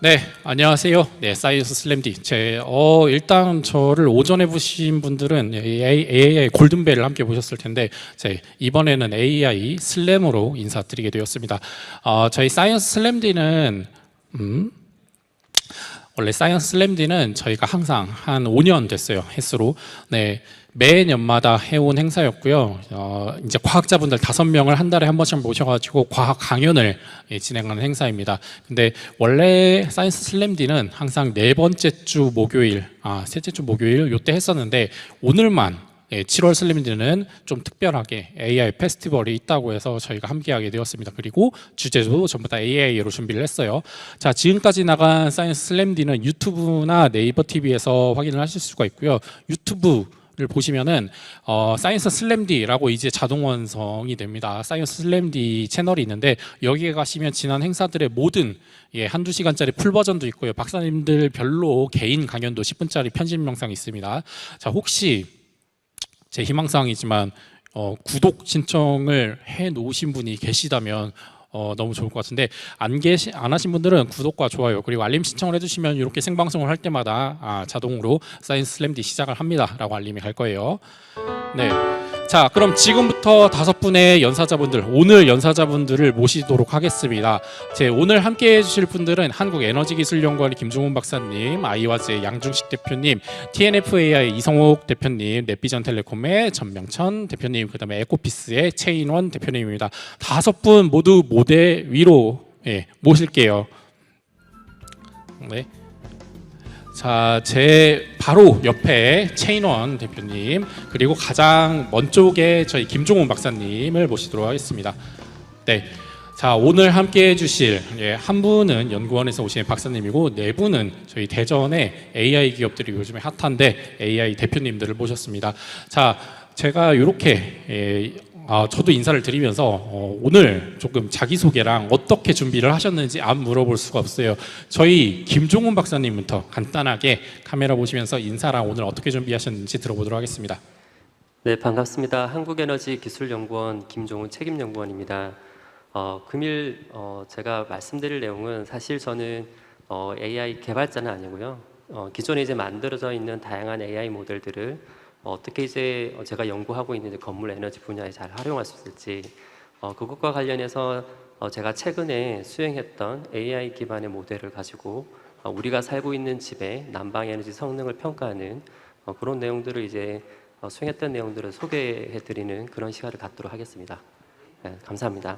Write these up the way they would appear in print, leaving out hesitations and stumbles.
네, 안녕하세요. 네, 사이언스 슬램디. 일단 저를 오전에 보신 분들은 AI 골든벨을 함께 보셨을 텐데, 이번에는 AI 슬램으로 인사드리게 되었습니다. 저희 사이언스 슬램디는, 원래 사이언스 슬램디는 저희가 항상 한 5년 됐어요. 횟수로. 네. 매년마다 해온 행사였고요. 이제 과학자분들 5명을 한 달에 한 번씩 모셔가지고 과학 강연을 진행하는 행사입니다. 근데 원래 사이언스 슬램디는 항상 네 번째 주 목요일, 셋째 주 목요일 요때 했었는데 오늘만 7월 슬램디는 좀 특별하게 AI 페스티벌이 있다고 해서 저희가 함께하게 되었습니다. 그리고 주제도 전부 다 AI로 준비를 했어요. 자, 지금까지 나간 사이언스 슬램디는 유튜브나 네이버 TV에서 확인을 하실 수가 있고요. 유튜브를 보시면은 사이언스 슬램디라고 이제 자동 완성이 됩니다. 사이언스 슬램디 채널이 있는데 여기에 가시면 지난 행사들의 모든 한두 시간짜리 풀 버전도 있고요. 박사님들 별로 개인 강연도 10분짜리 편집 영상이 있습니다. 자, 혹시 제 희망사항이지만 구독 신청을 해 놓으신 분이 계시다면 너무 좋을 것 같은데 안 하신 분들은 구독과 좋아요 그리고 알림 신청을 해주시면 이렇게 생방송을 할 때마다 자동으로 사이언스 슬램디 시작을 합니다 라고 알림이 갈 거예요. 네. 자, 그럼 지금부터 5분의 연사자분들, 오늘 연사자분들을 모시도록 하겠습니다. 오늘 함께 해주실 분들은 한국에너지기술연구원 김종훈 박사님, 아이와즈의 양중식 대표님, TNF-AI 이성옥 대표님, 넷비전텔레콤의 전명천 대표님, 그 다음에 에코피스의 최인원 대표님입니다. 5분 모두 무대 위로 모실게요. 네. 자, 제 바로 옆에 최인원 대표님 그리고 가장 먼 쪽에 저희 김종훈 박사님을 모시도록 하겠습니다. 네, 자 오늘 함께 해주실 한 분은 연구원에서 오신 박사님이고 네 분은 저희 대전의 AI 기업들이 요즘에 핫한데 AI 대표님들을 모셨습니다. 자, 제가 이렇게 저도 인사를 드리면서 오늘 조금 자기소개랑 어떻게 준비를 하셨는지 안 물어볼 수가 없어요. 저희 김종훈 박사님부터 간단하게 카메라 보시면서 인사랑 오늘 어떻게 준비하셨는지 들어보도록 하겠습니다. 네, 반갑습니다. 한국에너지기술연구원 김종훈 책임연구원입니다. 금일 제가 말씀드릴 내용은 사실 저는 AI 개발자는 아니고요. 기존에 이제 만들어져 있는 다양한 AI 모델들을 어떻게 이제 제가 연구하고 있는 건물 에너지 분야에 잘 활용할 수 있을지 그것과 관련해서 제가 최근에 수행했던 AI 기반의 모델을 가지고 우리가 살고 있는 집의 난방 에너지 성능을 평가하는 그런 내용들을 이제 수행했던 내용들을 소개해 드리는 그런 시간을 갖도록 하겠습니다. 네, 감사합니다.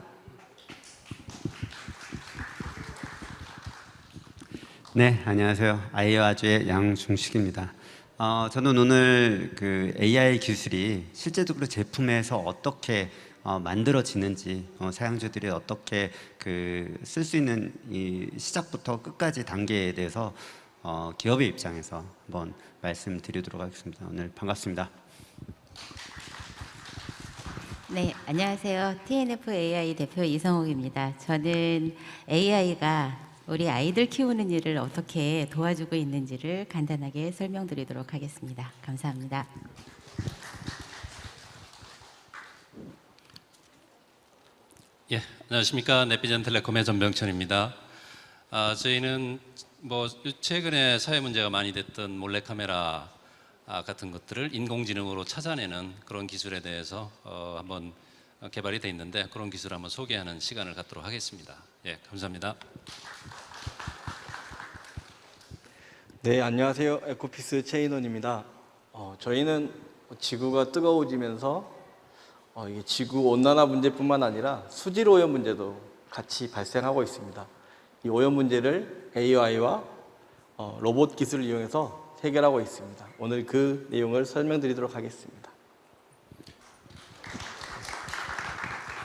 네, 안녕하세요. 아이와즈의 양중식입니다. 저는 오늘 그 AI 기술이 실제적으로 제품에서 어떻게 만들어지는지, 사용자들이 어떻게 쓸 수 있는 이 시작부터 끝까지 단계에 대해서 기업의 입장에서 한번 말씀드리도록 하겠습니다. 오늘 반갑습니다. 네, 안녕하세요. TNF-AI 대표 이성옥입니다. 저는 AI가 우리 아이들 키우는 일을 어떻게 도와주고 있는지를 간단하게 설명드리도록 하겠습니다. 감사합니다. 예, 안녕하십니까. 넷비전텔레콤의 전병천입니다. 저희는 최근에 사회 문제가 많이 됐던 몰래카메라 같은 것들을 인공지능으로 찾아내는 그런 기술에 대해서 한번 개발이 돼 있는데 그런 기술을 한번 소개하는 시간을 갖도록 하겠습니다. 예, 감사합니다. 네, 안녕하세요. 에코피스 최인원입니다. 저희는 지구가 뜨거워지면서 이게 지구 온난화 문제뿐만 아니라 수질 오염 문제도 같이 발생하고 있습니다. 이 오염 문제를 AI와 로봇 기술을 이용해서 해결하고 있습니다. 오늘 그 내용을 설명드리도록 하겠습니다.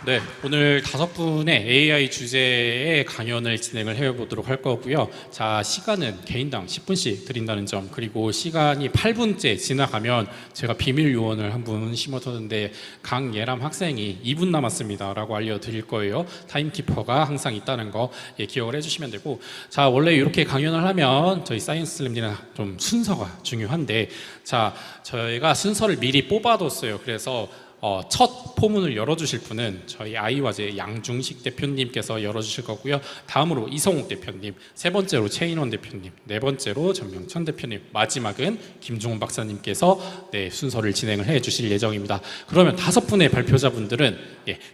네, 오늘 5분의 AI 주제의 강연을 진행을 해보도록 할 거고요. 자, 시간은 개인당 10분씩 드린다는 점, 그리고 시간이 8분째 지나가면 제가 비밀 요원을 한 분 심어뒀는데 강예람 학생이 2분 남았습니다 라고 알려드릴 거예요. 타임키퍼가 항상 있다는 거 기억을 해주시면 되고, 자, 원래 이렇게 강연을 하면 저희 사이언스 슬램디는 좀 순서가 중요한데, 자, 저희가 순서를 미리 뽑아뒀어요. 그래서 첫 포문을 열어주실 분은 저희 아이와제 양중식 대표님께서 열어주실 거고요. 다음으로 이성욱 대표님, 세 번째로 최인원 대표님, 네 번째로 전명천 대표님, 마지막은 김종훈 박사님께서 네, 순서를 진행을 해주실 예정입니다. 그러면 5분의 발표자분들은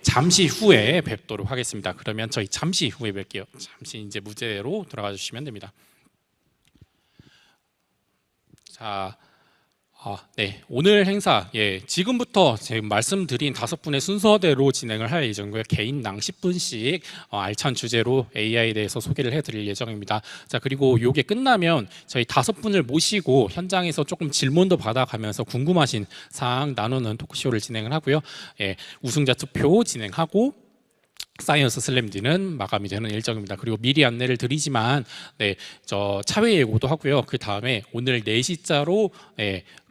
잠시 후에 뵙도록 하겠습니다. 그러면 저희 잠시 후에 뵐게요. 잠시 이제 무대로 돌아가 주시면 됩니다. 자. 네, 오늘 행사 지금부터 지금 말씀드린 5분의 순서대로 진행을 할 예정이고요. 개인당 10분씩 알찬 주제로 AI에 대해서 소개를 해드릴 예정입니다. 자, 그리고 요게 끝나면 저희 5분을 모시고 현장에서 조금 질문도 받아가면서 궁금하신 사항 나누는 토크쇼를 진행을 하고요. 우승자 투표 진행하고 사이언스 슬램디는 마감이 되는 일정입니다. 그리고 미리 안내를 드리지만 저 차회 예고도 하고요. 그 다음에 오늘 4시자로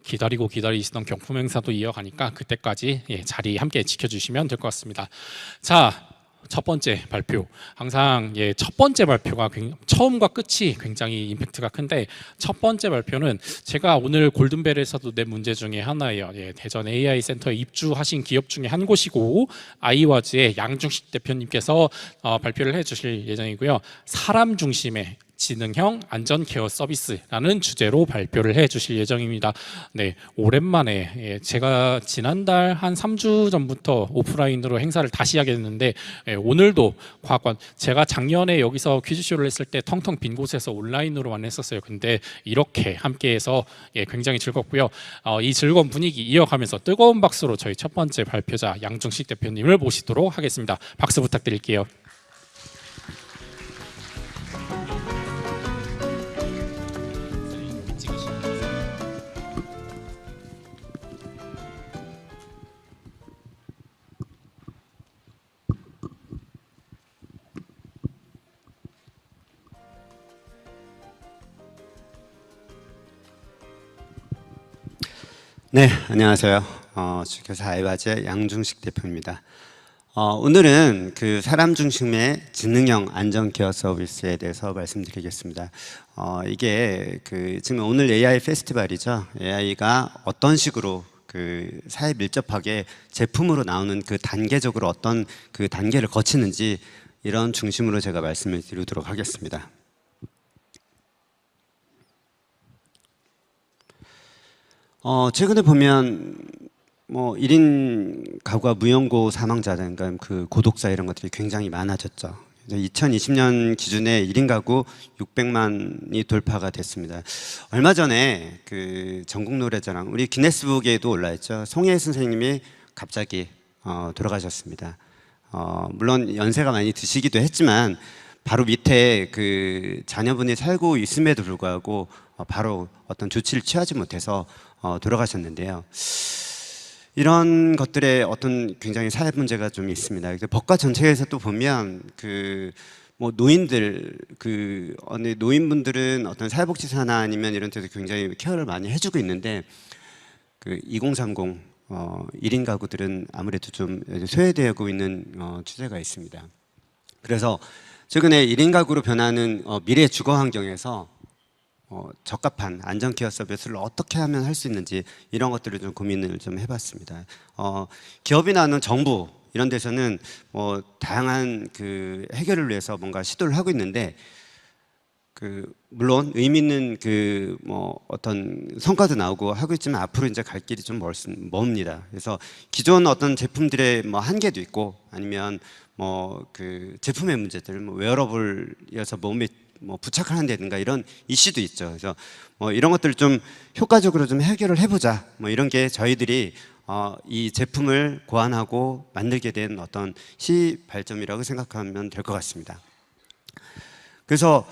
기다리시던 경품 행사도 이어가니까 그때까지 자리 함께 지켜주시면 될 것 같습니다. 자, 첫 번째 발표. 항상 첫 번째 발표가 처음과 끝이 굉장히 임팩트가 큰데 첫 번째 발표는 제가 오늘 골든벨에서도 낸 문제 중에 하나예요. 대전 AI 센터에 입주하신 기업 중에 한 곳이고 아이와즈의 양중식 대표님께서 발표를 해주실 예정이고요. 사람 중심의 지능형 안전 케어 서비스라는 주제로 발표를 해 주실 예정입니다. 네, 오랜만에 제가 지난달 한 3주 전부터 오프라인으로 행사를 다시 하게 됐는데 오늘도 과학관 제가 작년에 여기서 퀴즈쇼를 했을 때 텅텅 빈 곳에서 온라인으로만 했었어요. 근데 이렇게 함께해서 굉장히 즐겁고요. 이 즐거운 분위기 이어가면서 뜨거운 박수로 저희 첫 번째 발표자 양중식 대표님을 모시도록 하겠습니다. 박수 부탁드릴게요. 네, 안녕하세요. 주교사 아이와즈 양중식 대표입니다. 오늘은 그 사람 중심의 지능형 안전 케어 서비스에 대해서 말씀드리겠습니다. 이게 지금 오늘 AI 페스티벌이죠. AI가 어떤 식으로 그 사회 밀접하게 제품으로 나오는 그 단계적으로 어떤 그 단계를 거치는지 이런 중심으로 제가 말씀을 드리도록 하겠습니다. 최근에 보면 뭐 1인 가구와 무연고 사망자들, 그러니까 그 고독사 이런 것들이 굉장히 많아졌죠. 2020년 기준에 1인 가구 600만이 돌파가 됐습니다. 얼마 전에 그 전국 노래자랑 우리 기네스북에도 올라있죠. 송혜 선생님이 갑자기 돌아가셨습니다. 물론 연세가 많이 드시기도 했지만 바로 밑에 그 자녀분이 살고 있음에도 불구하고 바로 어떤 조치를 취하지 못해서 돌아가셨는데요. 이런 것들의 어떤 굉장히 사회 문제가 좀 있습니다. 법과 정책에서 또 보면 뭐 노인들 노인분들은 어떤 사회복지사나 아니면 이런 데서 굉장히 케어를 많이 해주고 있는데 2030 1인 가구들은 아무래도 좀 소외되고 있는 추세가 있습니다. 그래서 최근에 1인 가구로 변하는 미래 주거 환경에서 적합한 안전 케어 서비스를 어떻게 하면 할 수 있는지 이런 것들을 좀 고민을 좀 해봤습니다. 기업이나 정부 이런 데서는 뭐 다양한 그 해결을 위해서 뭔가 시도를 하고 있는데 물론 의미 있는 뭐 어떤 성과도 나오고 하고 있지만 앞으로 이제 갈 길이 좀 멉니다. 그래서 기존 어떤 제품들의 뭐 한계도 있고 아니면 뭐 제품의 문제들, 뭐 웨어러블이어서 몸에 뭐 부착하는 데든가 이런 이슈도 있죠. 그래서 뭐 이런 것들을 좀 효과적으로 좀 해결을 해보자. 뭐 이런 게 저희들이 이 제품을 고안하고 만들게 된 어떤 시발점이라고 생각하면 될 것 같습니다. 그래서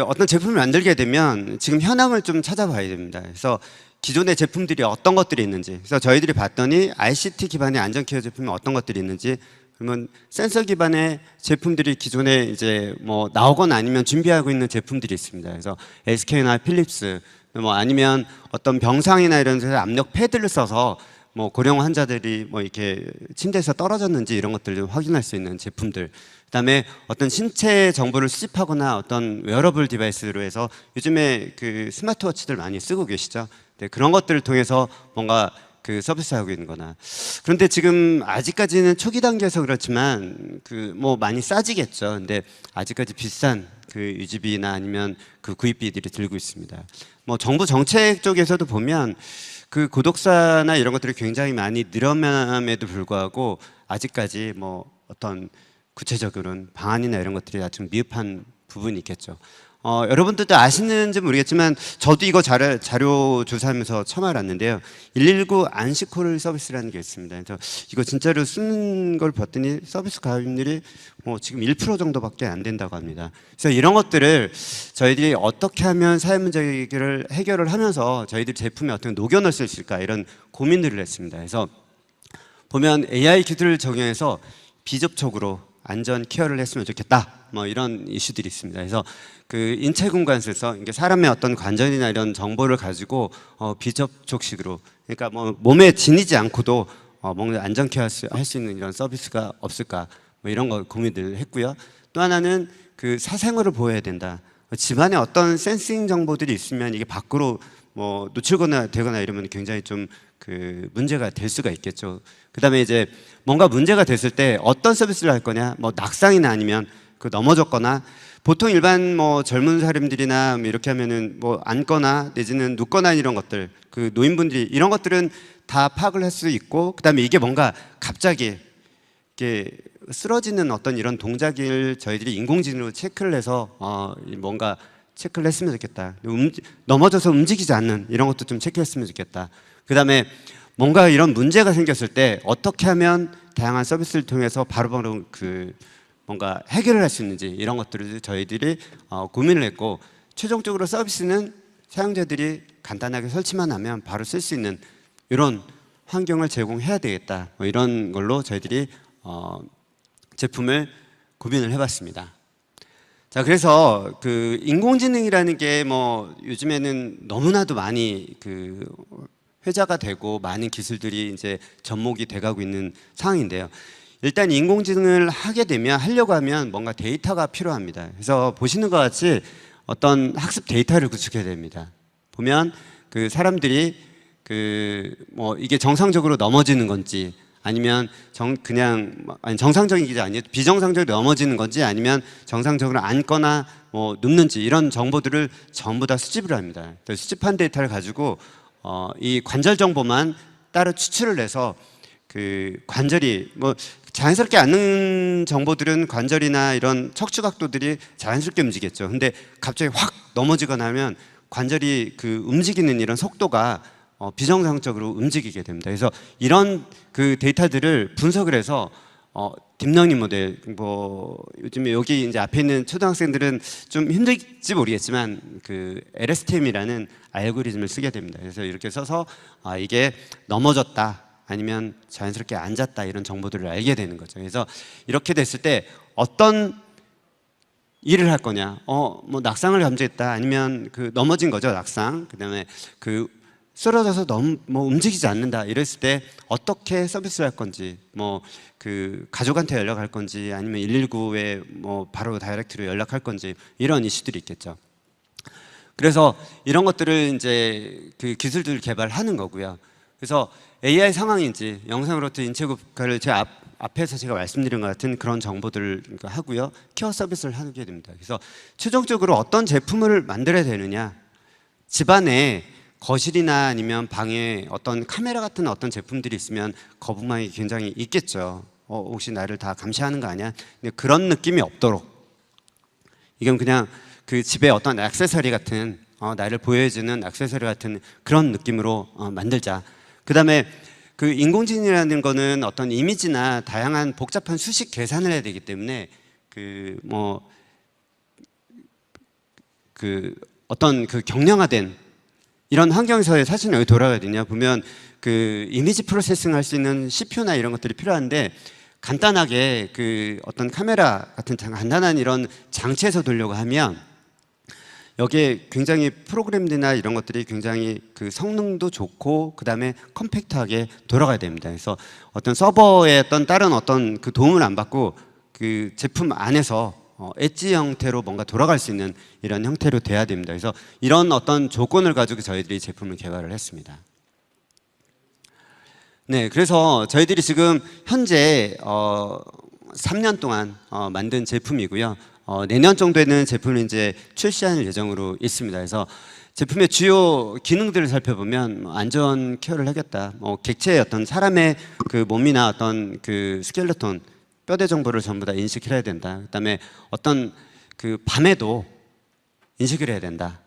어떤 제품을 만들게 되면 지금 현황을 좀 찾아봐야 됩니다. 그래서 기존의 제품들이 어떤 것들이 있는지, 그래서 저희들이 봤더니 ICT 기반의 안전 케어 제품이 어떤 것들이 있는지, 그러면 센서 기반의 제품들이 기존에 이제 뭐 나오거나 아니면 준비하고 있는 제품들이 있습니다. 그래서 SK나 필립스, 뭐 아니면 어떤 병상이나 이런 데서 압력 패드를 써서 뭐 고령 환자들이 뭐 이렇게 침대에서 떨어졌는지 이런 것들을 좀 확인할 수 있는 제품들. 그다음에 어떤 신체 정보를 수집하거나 어떤 웨어러블 디바이스로 해서 요즘에 스마트워치들 많이 쓰고 계시죠. 네, 그런 것들을 통해서 뭔가 그 서비스하고 있는 거나. 그런데 지금 아직까지는 초기 단계에서 그렇지만 그 뭐 많이 싸지겠죠. 근데 아직까지 비싼 그 유지비나 아니면 그 구입비들이 들고 있습니다. 뭐 정부 정책 쪽에서도 보면 그 구독사나 이런 것들이 굉장히 많이 늘어남에도 불구하고 아직까지 뭐 어떤 구체적으로는 방안이나 이런 것들이 아직 미흡한 부분이 있겠죠. 여러분들도 아시는지 모르겠지만 저도 이거 자료 조사하면서 처음 알았는데요. 119 안식콜 서비스라는 게 있습니다. 그래서 이거 진짜로 쓰는 걸 봤더니 서비스 가입률이 뭐 지금 1% 정도밖에 안 된다고 합니다. 그래서 이런 것들을 저희들이 어떻게 하면 사회 문제 해결을 하면서 저희들 제품에 어떻게 녹여 넣을 수 있을까 이런 고민들을 했습니다. 그래서 보면 AI 기술을 적용해서 비접촉으로 안전 케어를 했으면 좋겠다. 뭐 이런 이슈들이 있습니다. 그래서 그 인체 공간에서 이게 사람의 어떤 관절이나 이런 정보를 가지고 비접촉식으로, 그러니까 뭐 몸에 지니지 않고도 뭔가 안전 케어 할 수 있는 이런 서비스가 없을까, 뭐 이런 거 고민을 했고요. 또 하나는 그 사생활을 보호해야 된다. 집안에 어떤 센싱 정보들이 있으면 이게 밖으로 뭐 노출거나 되거나 이러면 굉장히 좀 그 문제가 될 수가 있겠죠. 그다음에 이제 뭔가 문제가 됐을 때 어떤 서비스를 할 거냐, 뭐 낙상이나 아니면 그 넘어졌거나, 보통 일반 뭐 젊은 사람들이나 뭐 이렇게 하면은 뭐 앉거나 내지는 눕거나 이런 것들, 그 노인분들이 이런 것들은 다 파악을 할 수 있고, 그다음에 이게 뭔가 갑자기 이게 쓰러지는 어떤 이런 동작을 저희들이 인공지능으로 체크를 해서 뭔가 체크를 했으면 좋겠다. 넘어져서 움직이지 않는 이런 것도 좀 체크했으면 좋겠다. 그다음에 뭔가 이런 문제가 생겼을 때 어떻게 하면 다양한 서비스를 통해서 바로바로 그 뭔가 해결을 할 수 있는지 이런 것들을 저희들이 고민을 했고, 최종적으로 서비스는 사용자들이 간단하게 설치만 하면 바로 쓸 수 있는 이런 환경을 제공해야 되겠다. 뭐 이런 걸로 저희들이 제품을 고민을 해봤습니다. 자, 그래서 그 인공지능이라는 게 뭐 요즘에는 너무나도 많이 그 회자가 되고 많은 기술들이 이제 접목이 돼가고 있는 상황인데요. 일단 인공지능을 하려고 하면 뭔가 데이터가 필요합니다. 그래서 보시는 것 같이 어떤 학습 데이터를 구축해야 됩니다. 보면 그 사람들이 그 뭐 이게 정상적으로 넘어지는 건지, 아니면 정상적인 게 아니라 비정상적으로 넘어지는 건지, 아니면 정상적으로 앉거나 뭐 눕는지 이런 정보들을 전부 다 수집을 합니다. 수집한 데이터를 가지고 이 관절 정보만 따로 추출을 해서 그 관절이 뭐 자연스럽게 앉는 정보들은 관절이나 이런 척추 각도들이 자연스럽게 움직였죠. 근데 갑자기 확 넘어지거나 하면 관절이 그 움직이는 이런 속도가 비정상적으로 움직이게 됩니다. 그래서 이런 그 데이터들을 분석을 해서 딥러닝 모델, 뭐 요즘에 여기 이제 앞에 있는 초등학생들은 좀 힘들지 모르겠지만 그 LSTM이라는 알고리즘을 쓰게 됩니다. 그래서 이렇게 써서 이게 넘어졌다, 아니면 자연스럽게 앉았다, 이런 정보들을 알게 되는 거죠. 그래서 이렇게 됐을 때 어떤 일을 할 거냐, 뭐 낙상을 감지했다, 아니면 그 넘어진 거죠, 낙상. 그다음에 그 쓰러져서 뭐 움직이지 않는다, 이랬을 때 어떻게 서비스를 할 건지, 뭐 그 가족한테 연락할 건지, 아니면 119에 뭐 바로 다이렉트로 연락할 건지, 이런 이슈들이 있겠죠. 그래서 이런 것들을 이제 그 기술들을 개발하는 거고요. 그래서 AI 상황인지 영상으로부터 인체국가를 제 앞에서 제가 말씀드린 것 같은 그런 정보들을 하고요. 케어 서비스를 하게 됩니다. 그래서 최종적으로 어떤 제품을 만들어야 되느냐, 집안에 거실이나 아니면 방에 어떤 카메라 같은 어떤 제품들이 있으면 거부감이 굉장히 있겠죠. 혹시 나를 다 감시하는 거 아니야? 근데 그런 느낌이 없도록, 이건 그냥 그 집에 어떤 액세서리 같은 나를 보여주는 액세서리 같은 그런 느낌으로 만들자. 그 다음에 그 인공지능이라는 거는 어떤 이미지나 다양한 복잡한 수식 계산을 해야 되기 때문에 어떤 그 경량화된 이런 환경에서 사실 여기 돌아가야 되냐 보면 그 이미지 프로세싱 할 수 있는 CPU나 이런 것들이 필요한데, 간단하게 그 어떤 카메라 같은 간단한 이런 장치에서 돌려고 하면 여기에 굉장히 프로그램들이나 이런 것들이 굉장히 그 성능도 좋고 그 다음에 컴팩트하게 돌아가야 됩니다. 그래서 어떤 서버의 어떤 다른 어떤 그 도움을 안 받고 그 제품 안에서 엣지 형태로 뭔가 돌아갈 수 있는 이런 형태로 돼야 됩니다. 그래서 이런 어떤 조건을 가지고 저희들이 제품을 개발을 했습니다. 네, 그래서 저희들이 지금 현재 3년 동안 만든 제품이고요. 내년 정도에는 제품을 이제 출시할 예정으로 있습니다. 그래서 제품의 주요 기능들을 살펴보면 안전 케어를 하겠다. 객체의 어떤 사람의 그 몸이나 어떤 그 스켈레톤 뼈대 정보를 전부 다 인식을 해야 된다. 그다음에 어떤 그 밤에도 인식을 해야 된다.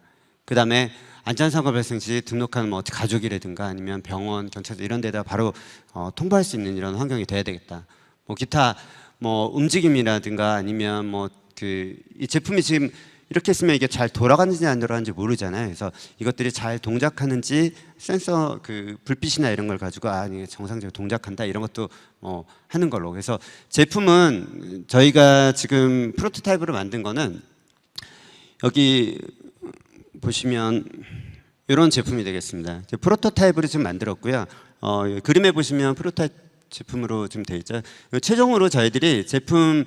그다음에 안전사고 발생 시 등록한 뭐 가족이라든가 아니면 병원, 경찰서 이런 데다 바로 통보할 수 있는 이런 환경이 돼야 되겠다. 뭐 기타 뭐 움직임이라든가 아니면 뭐 그 이 제품이 지금 이렇게 했으면 이게 잘 돌아가는지 안 돌아가는지 모르잖아요. 그래서 이것들이 잘 동작하는지 센서 그 불빛이나 이런 걸 가지고 이게 정상적으로 동작한다 이런 것도 하는 걸로. 그래서 제품은 저희가 지금 프로토타입으로 만든 거는 여기 보시면 이런 제품이 되겠습니다. 프로토타입으로 지금 만들었고요. 그림에 보시면 프로토타입 제품으로 지금 되어 있죠. 최종으로 저희들이 제품은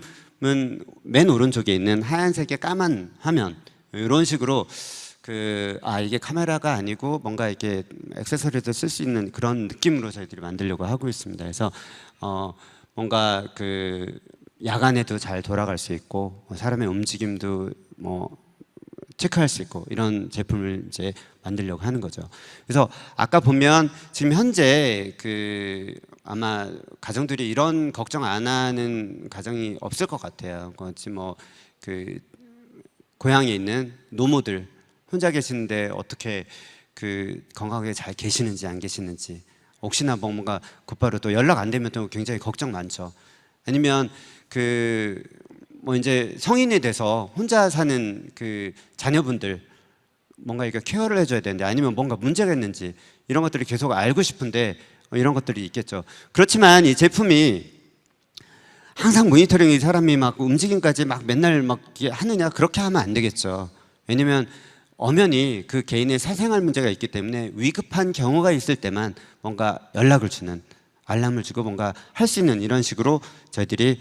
맨 오른쪽에 있는 하얀색의 까만 화면 이런 식으로 이게 카메라가 아니고 뭔가 이렇게 액세서리도 쓸 수 있는 그런 느낌으로 저희들이 만들려고 하고 있습니다. 그래서 뭔가 그 야간에도 잘 돌아갈 수 있고 사람의 움직임도 뭐 체크할 수 있고 이런 제품을 이제 만들려고 하는 거죠. 그래서 아까 보면 지금 현재 그 아마 가정들이 이런 걱정 안 하는 가정이 없을 것 같아요. 지금 뭐 그 고향에 있는 노모들 혼자 계시는데 어떻게 그 건강하게 잘 계시는지 안 계시는지 혹시나 뭔가 곧바로 또 연락 안 되면 또 굉장히 걱정 많죠. 아니면 그 뭐 이제 성인이 돼서 혼자 사는 그 자녀분들 뭔가 이거 케어를 해줘야 되는데 아니면 뭔가 문제가 있는지 이런 것들을 계속 알고 싶은데 이런 것들이 있겠죠. 그렇지만 이 제품이 항상 모니터링이 사람이 막 움직임까지 막 맨날 막 하느냐 그렇게 하면 안 되겠죠. 왜냐면 엄연히 그 개인의 사생활 문제가 있기 때문에 위급한 경우가 있을 때만 뭔가 연락을 주는 알람을 주고 뭔가 할 수 있는 이런 식으로 저희들이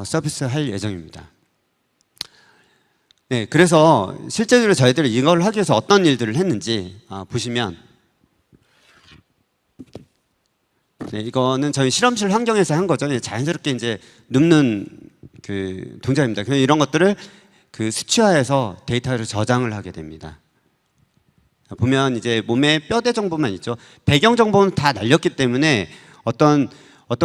서비스할 예정입니다. 네, 그래서 실제로 저희들이 이걸 하기 위해서 어떤 일들을 했는지 보시면 네, 이거는 저희 실험실 환경에서 한 거죠. 자연스럽게 이제 눕는 그 동작입니다. 그래서 이런 것들을 그 수치화해서 데이터를 저장을 하게 됩니다. 보면 이제 몸의 뼈대 정보만 있죠. 배경 정보는 다 날렸기 때문에 어떤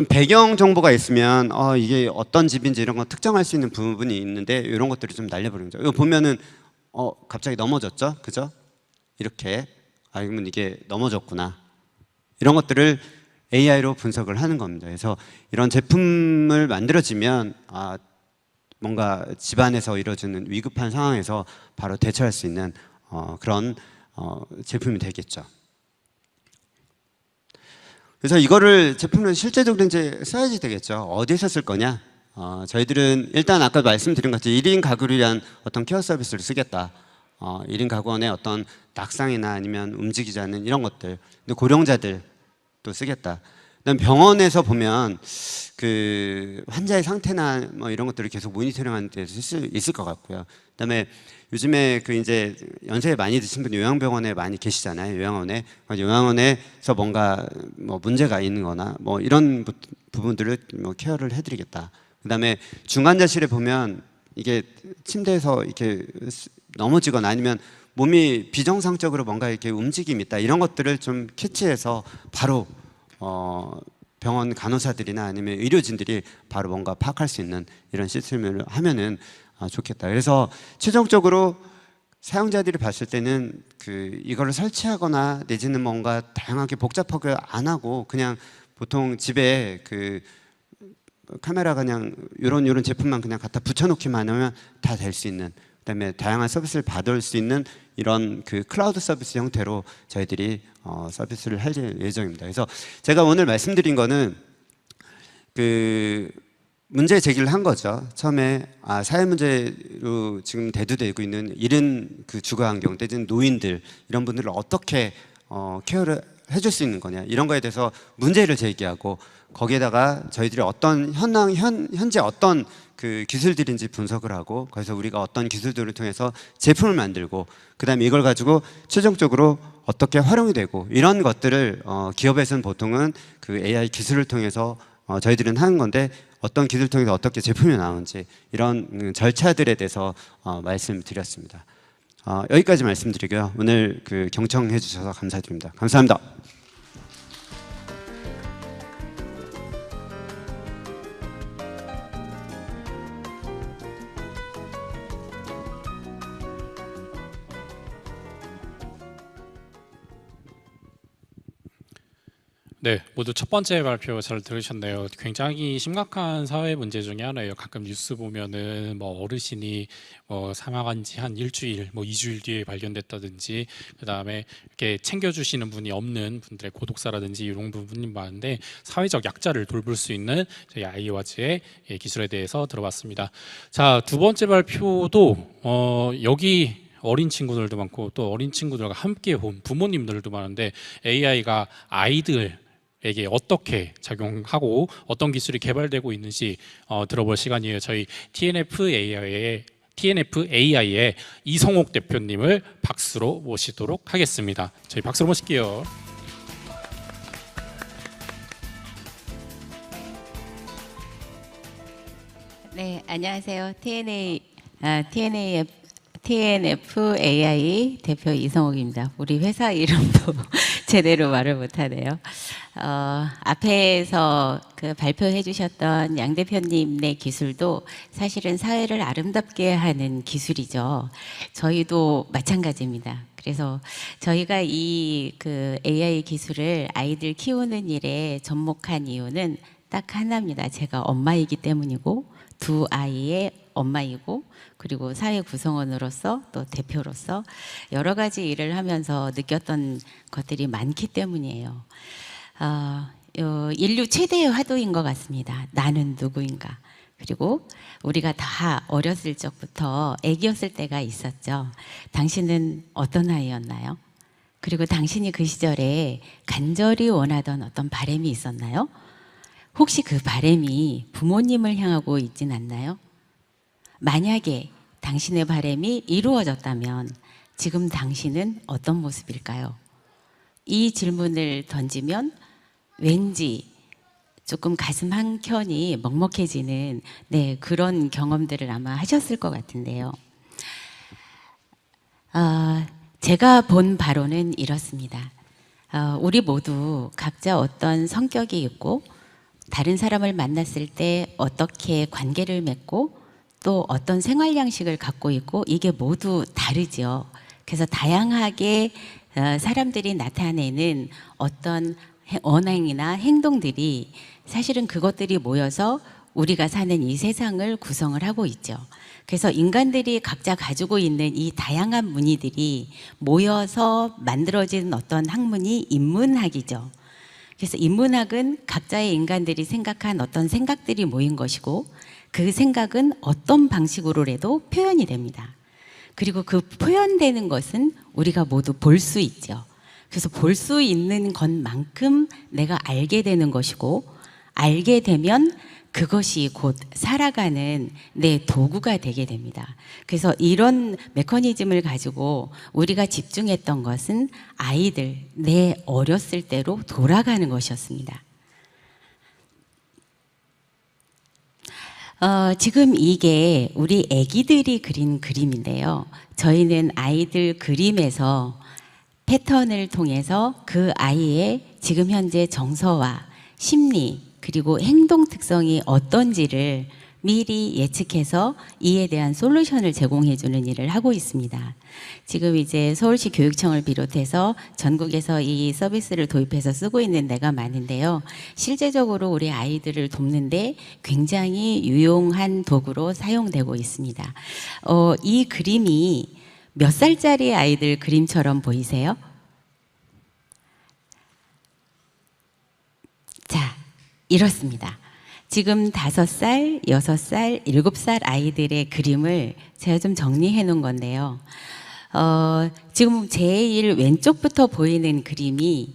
배경 정보가 있으면 이게 어떤 집인지 이런 거 특정할 수 있는 부분이 있는데 이런 것들이 좀 날려버린 거죠. 이거 보면은 갑자기 넘어졌죠, 그죠? 이렇게 그러면 이게 넘어졌구나. 이런 것들을 AI로 분석을 하는 겁니다. 그래서 이런 제품을 만들어지면 뭔가 집안에서 이루어지는 위급한 상황에서 바로 대처할 수 있는 그런 제품이 되겠죠. 그래서 이거를 제품을 실제적으로 이제 써야지 되겠죠. 어디서 쓸 거냐? 저희들은 일단 아까 말씀드린 것 같이 1인 가구를 위한 어떤 케어 서비스를 쓰겠다. 1인 가구원의 어떤 낙상이나 아니면 움직이지 않는 이런 것들, 근데 고령자들도 쓰겠다. 그다음 병원에서 보면 그 환자의 상태나 뭐 이런 것들을 계속 모니터링하는 데 쓸 수 있을 것 같고요. 그다음에 요즘에 그 이제 연세 많이 드신 분이 요양병원에 많이 계시잖아요. 요양원에서 뭔가 뭐 문제가 있는거나 뭐 이런 부분들을 뭐 케어를 해드리겠다. 그다음에 중환자실에 보면 이게 침대에서 이렇게 넘어지거나 아니면 몸이 비정상적으로 뭔가 이렇게 움직임이 있다 이런 것들을 좀 캐치해서 바로 병원 간호사들이나 아니면 의료진들이 바로 뭔가 파악할 수 있는 이런 시스템을 하면은 좋겠다. 그래서 최종적으로 사용자들이 봤을 때는 그 이거를 설치하거나 내지는 뭔가 다양하게 복잡하게 안 하고 그냥 보통 집에 그 카메라 그냥 이런 제품만 그냥 갖다 붙여놓기만 하면 다 될 수 있는, 그다음에 다양한 서비스를 받을 수 있는 이런 그 클라우드 서비스 형태로 저희들이 서비스를 할 예정입니다. 그래서 제가 오늘 말씀드린 거는 그 문제 제기를 한 거죠. 처음에 사회 문제로 지금 대두되고 있는 이른 그 주거 환경, 내지는 노인들 이런 분들을 어떻게 케어를 해줄 수 있는 거냐 이런 거에 대해서 문제를 제기하고 거기에다가 저희들이 어떤 현재 어떤 그 기술들인지 분석을 하고 거기서 우리가 어떤 기술들을 통해서 제품을 만들고 그다음에 이걸 가지고 최종적으로 어떻게 활용이 되고 이런 것들을 기업에서는 보통은 그 AI 기술을 통해서 저희들은 하는 건데 어떤 기술을 통해서 어떻게 제품이 나오는지 이런 절차들에 대해서 말씀드렸습니다. 여기까지 말씀드리고요. 오늘 그 경청해 주셔서 감사드립니다. 감사합니다. 네, 모두 첫 번째 발표 잘 들으셨네요. 굉장히 심각한 사회 문제 중에 하나예요. 가끔 뉴스 보면은 뭐 어르신이 사망한 지 한 일주일, 2주일 뒤에 발견됐다든지, 그 다음에 이렇게 챙겨주시는 분이 없는 분들의 고독사라든지 이런 부분이 많은데 사회적 약자를 돌볼 수 있는 저희 아이와즈의 기술에 대해서 들어봤습니다. 자, 두 번째 발표도 여기 어린 친구들도 많고 또 어린 친구들과 함께 본 부모님들도 많은데 AI가 아이들에게 어떻게 작용하고 어떤 기술이 개발되고 있는지 들어볼 시간이에요. 저희 TNF AI의 이성옥 대표님을 박수로 모시도록 하겠습니다. 저희 박수로 모실게요. 네, 안녕하세요. TNF AI 대표 이성옥입니다. 우리 회사 이름도 제대로 말을 못하네요. 앞에서 그 발표해 주셨던 양 대표님의 기술도 사실은 사회를 아름답게 하는 기술이죠. 저희도 마찬가지입니다. 그래서 저희가 이 그 AI 기술을 아이들 키우는 일에 접목한 이유는 딱 하나입니다. 제가 엄마이기 때문이고 두 아이의 엄마이고 그리고 사회 구성원으로서 또 대표로서 여러 가지 일을 하면서 느꼈던 것들이 많기 때문이에요. 인류 최대의 화두인 것 같습니다. 나는 누구인가. 그리고 우리가 다 어렸을 적부터 애기였을 때가 있었죠. 당신은 어떤 아이였나요? 그리고 당신이 그 시절에 간절히 원하던 어떤 바람이 있었나요? 혹시 그 바람이 부모님을 향하고 있진 않나요? 만약에 당신의 바람이 이루어졌다면 지금 당신은 어떤 모습일까요? 이 질문을 던지면 왠지 조금 가슴 한켠이 먹먹해지는 그런 경험들을 아마 하셨을 것 같은데요. 제가 본 바로는 이렇습니다. 우리 모두 각자 어떤 성격이 있고 다른 사람을 만났을 때 어떻게 관계를 맺고 또 어떤 생활 양식을 갖고 있고 이게 모두 다르죠. 그래서 다양하게 사람들이 나타내는 어떤 언행이나 행동들이 사실은 그것들이 모여서 우리가 사는 이 세상을 구성을 하고 있죠. 그래서 인간들이 각자 가지고 있는 이 다양한 무늬들이 모여서 만들어진 어떤 학문이 인문학이죠. 그래서 인문학은 각자의 인간들이 생각한 어떤 생각들이 모인 것이고 그 생각은 어떤 방식으로라도 표현이 됩니다. 그리고 그 표현되는 것은 우리가 모두 볼 수 있죠. 그래서 볼 수 있는 것만큼 내가 알게 되는 것이고 알게 되면 그것이 곧 살아가는 내 도구가 되게 됩니다. 그래서 이런 메커니즘을 가지고 우리가 집중했던 것은 아이들, 내 어렸을 때로 돌아가는 것이었습니다. 지금 이게 우리 아기들이 그린 그림인데요. 저희는 아이들 그림에서 패턴을 통해서 그 아이의 지금 현재 정서와 심리 그리고 행동 특성이 어떤지를 미리 예측해서 이에 대한 솔루션을 제공해 주는 일을 하고 있습니다. 지금 이제 서울시 교육청을 비롯해서 전국에서 이 서비스를 도입해서 쓰고 있는 데가 많은데요. 실제적으로 우리 아이들을 돕는데 굉장히 유용한 도구로 사용되고 있습니다. 이 그림이 몇 살짜리 아이들 그림처럼 보이세요? 자, 이렇습니다. 지금 5살, 6살, 7살 아이들의 그림을 제가 좀 정리해 놓은 건데요. 지금 제일 왼쪽부터 보이는 그림이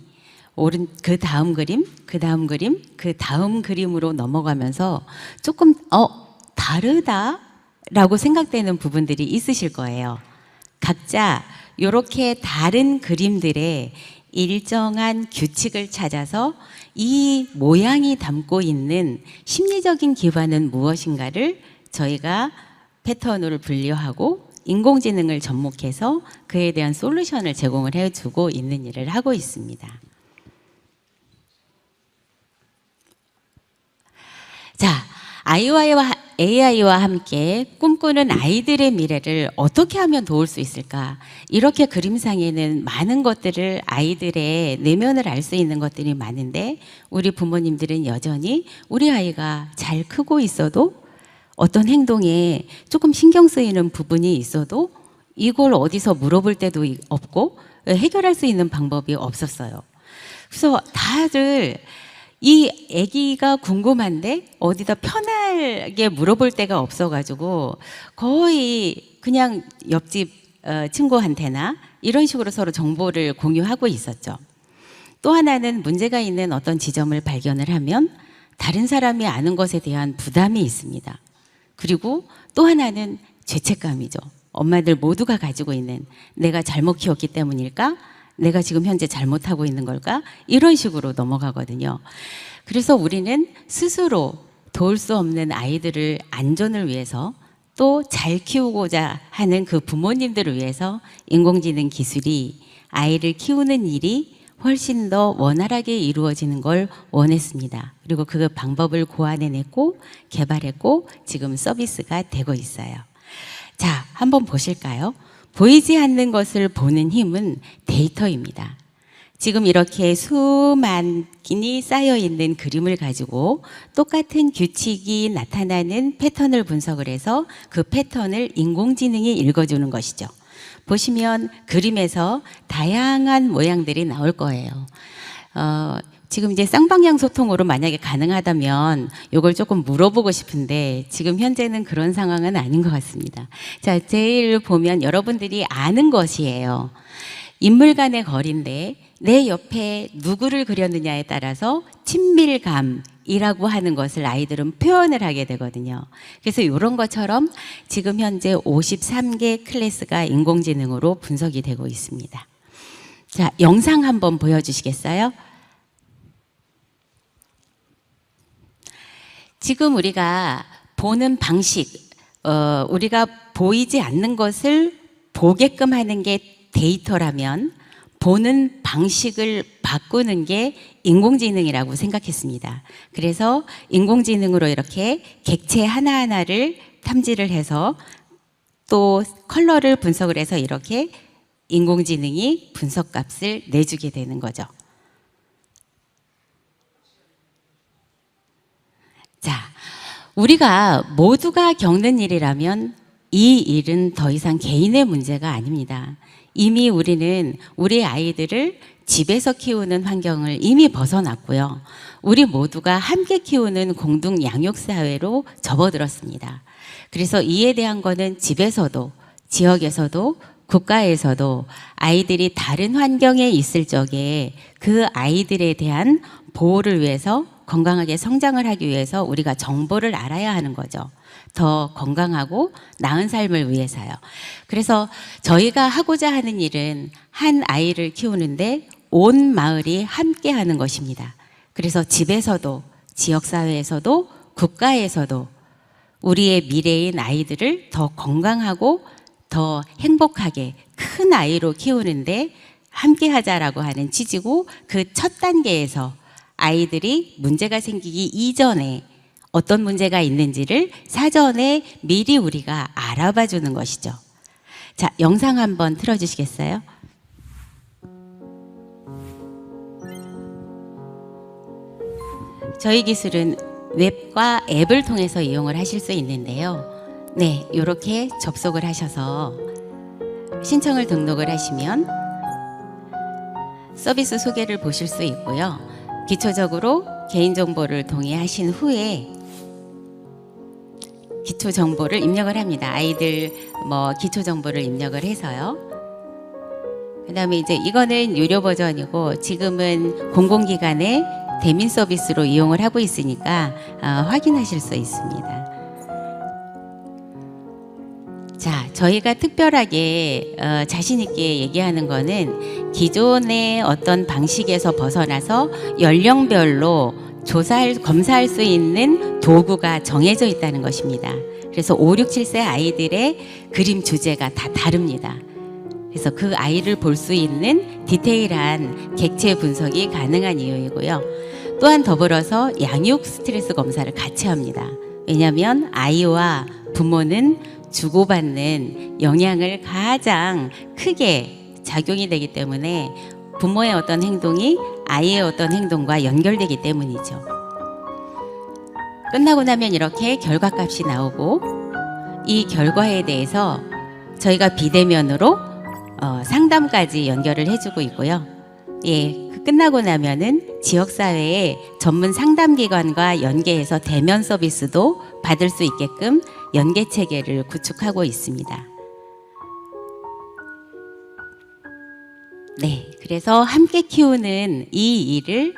그 다음 그림, 그 다음 그림, 그 다음 그림으로 넘어가면서 조금 다르다라고 생각되는 부분들이 있으실 거예요. 각자 이렇게 다른 그림들의 일정한 규칙을 찾아서 이 모양이 담고 있는 심리적인 기반은 무엇인가를 저희가 패턴으로 분류하고 인공지능을 접목해서 그에 대한 솔루션을 제공을 해주고 있는 일을 하고 있습니다. 자, AI와 함께 꿈꾸는 아이들의 미래를 어떻게 하면 도울 수 있을까? 이렇게 그림상에는 많은 것들을 아이들의 내면을 알 수 있는 것들이 많은데 우리 부모님들은 여전히 우리 아이가 잘 크고 있어도 어떤 행동에 조금 신경 쓰이는 부분이 있어도 이걸 어디서 물어볼 때도 없고 해결할 수 있는 방법이 없었어요. 그래서 다들 이 아기가 궁금한데 어디다 편하게 물어볼 데가 없어가지고 거의 그냥 옆집 친구한테나 이런 식으로 서로 정보를 공유하고 있었죠. 또 하나는 문제가 있는 어떤 지점을 발견을 하면 다른 사람이 아는 것에 대한 부담이 있습니다. 그리고 또 하나는 죄책감이죠. 엄마들 모두가 가지고 있는 내가 잘못 키웠기 때문일까? 내가 지금 현재 잘못하고 있는 걸까? 이런 식으로 넘어가거든요. 그래서 우리는 스스로 도울 수 없는 아이들을 안전을 위해서 또 잘 키우고자 하는 그 부모님들을 위해서 인공지능 기술이 아이를 키우는 일이 훨씬 더 원활하게 이루어지는 걸 원했습니다. 그리고 그 방법을 고안해냈고 개발했고 지금 서비스가 되고 있어요. 자, 한번 보실까요? 보이지 않는 것을 보는 힘은 데이터입니다. 지금 이렇게 수만이 쌓여있는 그림을 가지고 똑같은 규칙이 나타나는 패턴을 분석을 해서 그 패턴을 인공지능이 읽어주는 것이죠. 보시면 그림에서 다양한 모양들이 나올 거예요. 지금 이제 쌍방향 소통으로 만약에 가능하다면 이걸 조금 물어보고 싶은데 지금 현재는 그런 상황은 아닌 것 같습니다. 자, 제일 보면 여러분들이 아는 것이에요. 인물 간의 거리인데 내 옆에 누구를 그렸느냐에 따라서 친밀감이라고 하는 것을 아이들은 표현을 하게 되거든요. 그래서 이런 것처럼 지금 현재 53개 클래스가 인공지능으로 분석이 되고 있습니다. 자, 영상 한번 보여주시겠어요? 지금 우리가 보는 방식, 우리가 보이지 않는 것을 보게끔 하는 게 데이터라면 보는 방식을 바꾸는 게 인공지능이라고 생각했습니다. 그래서 인공지능으로 이렇게 객체 하나하나를 탐지를 해서 또 컬러를 분석을 해서 이렇게 인공지능이 분석값을 내주게 되는 거죠. 자, 우리가 모두가 겪는 일이라면 이 일은 더 이상 개인의 문제가 아닙니다. 이미 우리는 우리 아이들을 집에서 키우는 환경을 이미 벗어났고요. 우리 모두가 함께 키우는 공동 양육 사회로 접어들었습니다. 그래서 이에 대한 거는 집에서도 지역에서도 국가에서도 아이들이 다른 환경에 있을 적에 그 아이들에 대한 보호를 위해서 건강하게 성장을 하기 위해서 우리가 정보를 알아야 하는 거죠. 더 건강하고 나은 삶을 위해서요. 그래서 저희가 하고자 하는 일은 한 아이를 키우는데 온 마을이 함께 하는 것입니다. 그래서 집에서도 지역사회에서도 국가에서도 우리의 미래인 아이들을 더 건강하고 더 행복하게 큰 아이로 키우는데 함께 하자라고 하는 취지고 그 첫 단계에서 아이들이 문제가 생기기 이전에 어떤 문제가 있는지를 사전에 미리 우리가 알아봐 주는 것이죠. 자, 영상 한번 틀어주시겠어요? 저희 기술은 웹과 앱을 통해서 이용을 하실 수 있는데요. 네, 이렇게 접속을 하셔서 신청을 등록을 하시면 서비스 소개를 보실 수 있고요. 기초적으로 개인정보를 동의하신 후에 기초정보를 입력을 합니다. 아이들 기초정보를 입력을 해서요. 그다음에 이제 이거는 유료 버전이고 지금은 공공기관의 대민 서비스로 이용을 하고 있으니까 확인하실 수 있습니다. 자, 저희가 특별하게 자신 있게 얘기하는 거는 기존의 어떤 방식에서 벗어나서 연령별로 검사할 수 있는 도구가 정해져 있다는 것입니다. 그래서 5, 6, 7세 아이들의 그림 주제가 다 다릅니다. 그래서 그 아이를 볼 수 있는 디테일한 객체 분석이 가능한 이유이고요. 또한 더불어서 양육 스트레스 검사를 같이 합니다. 왜냐하면 아이와 부모는 주고받는 영향을 가장 크게 작용이 되기 때문에 부모의 어떤 행동이 아이의 어떤 행동과 연결되기 때문이죠. 끝나고 나면 이렇게 결과값이 나오고 이 결과에 대해서 저희가 비대면으로 상담까지 연결을 해주고 있고요. 예, 끝나고 나면은 지역사회의 전문 상담기관과 연계해서 대면 서비스도 받을 수 있게끔 연계 체계를 구축하고 있습니다. 네, 그래서 함께 키우는 이 일을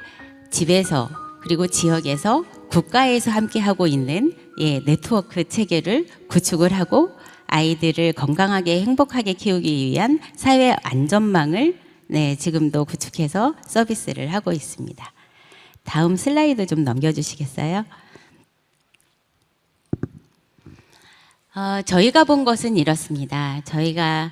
집에서 그리고 지역에서 국가에서 함께 하고 있는 네트워크 체계를 구축을 하고 아이들을 건강하게 행복하게 키우기 위한 사회 안전망을 지금도 구축해서 서비스를 하고 있습니다. 다음 슬라이드 좀 넘겨주시겠어요? 저희가 본 것은 이렇습니다. 제가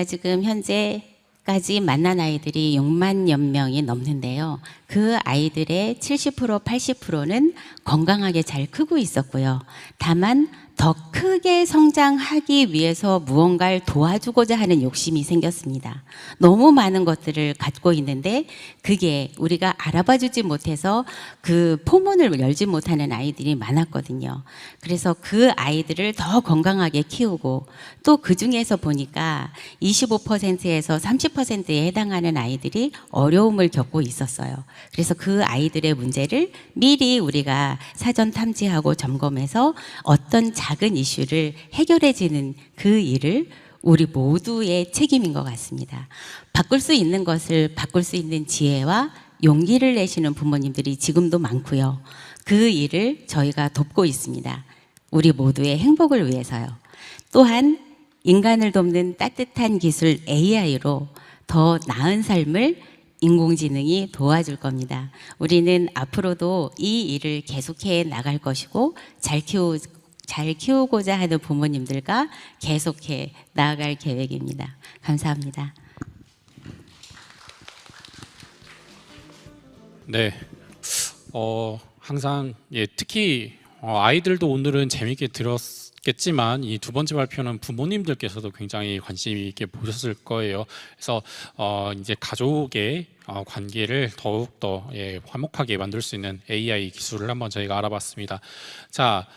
지금 현재까지 만난 아이들이 6만여 명이 넘는데요. 그 아이들의 70%, 80%는 건강하게 잘 크고 있었고요. 다만 더 크게 성장하기 위해서 무언가를 도와주고자 하는 욕심이 생겼습니다. 너무 많은 것들을 갖고 있는데 그게 우리가 알아봐주지 못해서 그 포문을 열지 못하는 아이들이 많았거든요. 그래서 그 아이들을 더 건강하게 키우고 또 그 중에서 보니까 25%에서 30%에 해당하는 아이들이 어려움을 겪고 있었어요. 그래서 그 아이들의 문제를 미리 우리가 사전 탐지하고 점검해서 어떤 작은 이슈를 해결해지는 그 일을 우리 모두의 책임인 것 같습니다. 바꿀 수 있는 것을 바꿀 수 있는 지혜와 용기를 내시는 부모님들이 지금도 많고요. 그 일을 저희가 돕고 있습니다. 우리 모두의 행복을 위해서요. 또한 인간을 돕는 따뜻한 기술 AI로 더 나은 삶을 인공지능이 도와줄 겁니다. 우리는 앞으로도 이 일을 계속해 나갈 것이고 잘 키우고자 하는 부모님들과 계속해 나아갈 계획입니다. 감사합니다. 네, 항상 특히 아이들도 오늘은 재미있게 들었겠지만 이 두 번째 발표는 부모님들께서도 굉장히 관심 있게 보셨을 거예요. 그래서 이제 가족의 관계를 더욱 더 화목하게 만들 수 있는 AI 기술을 한번 저희가 알아봤습니다. 자,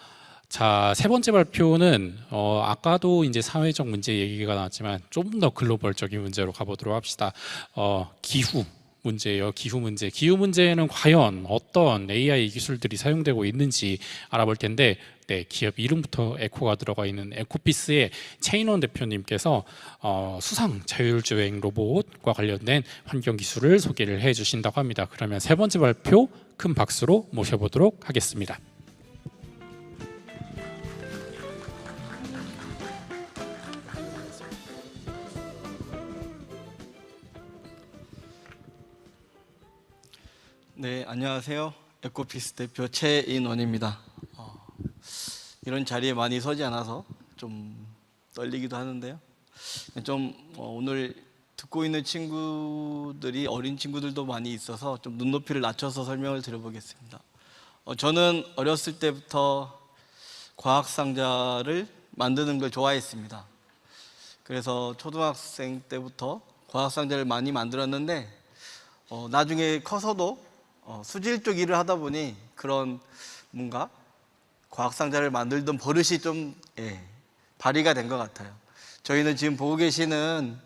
세 번째 발표는 아까도 이제 사회적 문제 얘기가 나왔지만 좀 더 글로벌적인 문제로 가보도록 합시다. 기후 문제예요. 기후 문제는 과연 어떤 AI 기술들이 사용되고 있는지 알아볼 텐데, 기업 이름부터 에코가 들어가 있는 에코피스의 최인원 대표님께서 수상 자율주행 로봇과 관련된 환경 기술을 소개를 해주신다고 합니다. 그러면 세 번째 발표 큰 박수로 모셔보도록 하겠습니다. 네, 안녕하세요. 에코피스 대표 최인원입니다. 이런 자리에 많이 서지 않아서 좀 떨리기도 하는데요. 오늘 듣고 있는 친구들이 어린 친구들도 많이 있어서 좀 눈높이를 낮춰서 설명을 드려보겠습니다. 저는 어렸을 때부터 과학 상자를 만드는 걸 좋아했습니다. 그래서 초등학생 때부터 과학 상자를 많이 만들었는데 나중에 커서도 수질 쪽 일을 하다 보니 그런 뭔가 과학 상자를 만들던 버릇이 좀 발휘가 된 것 같아요. 저희는 지금 보고 계시는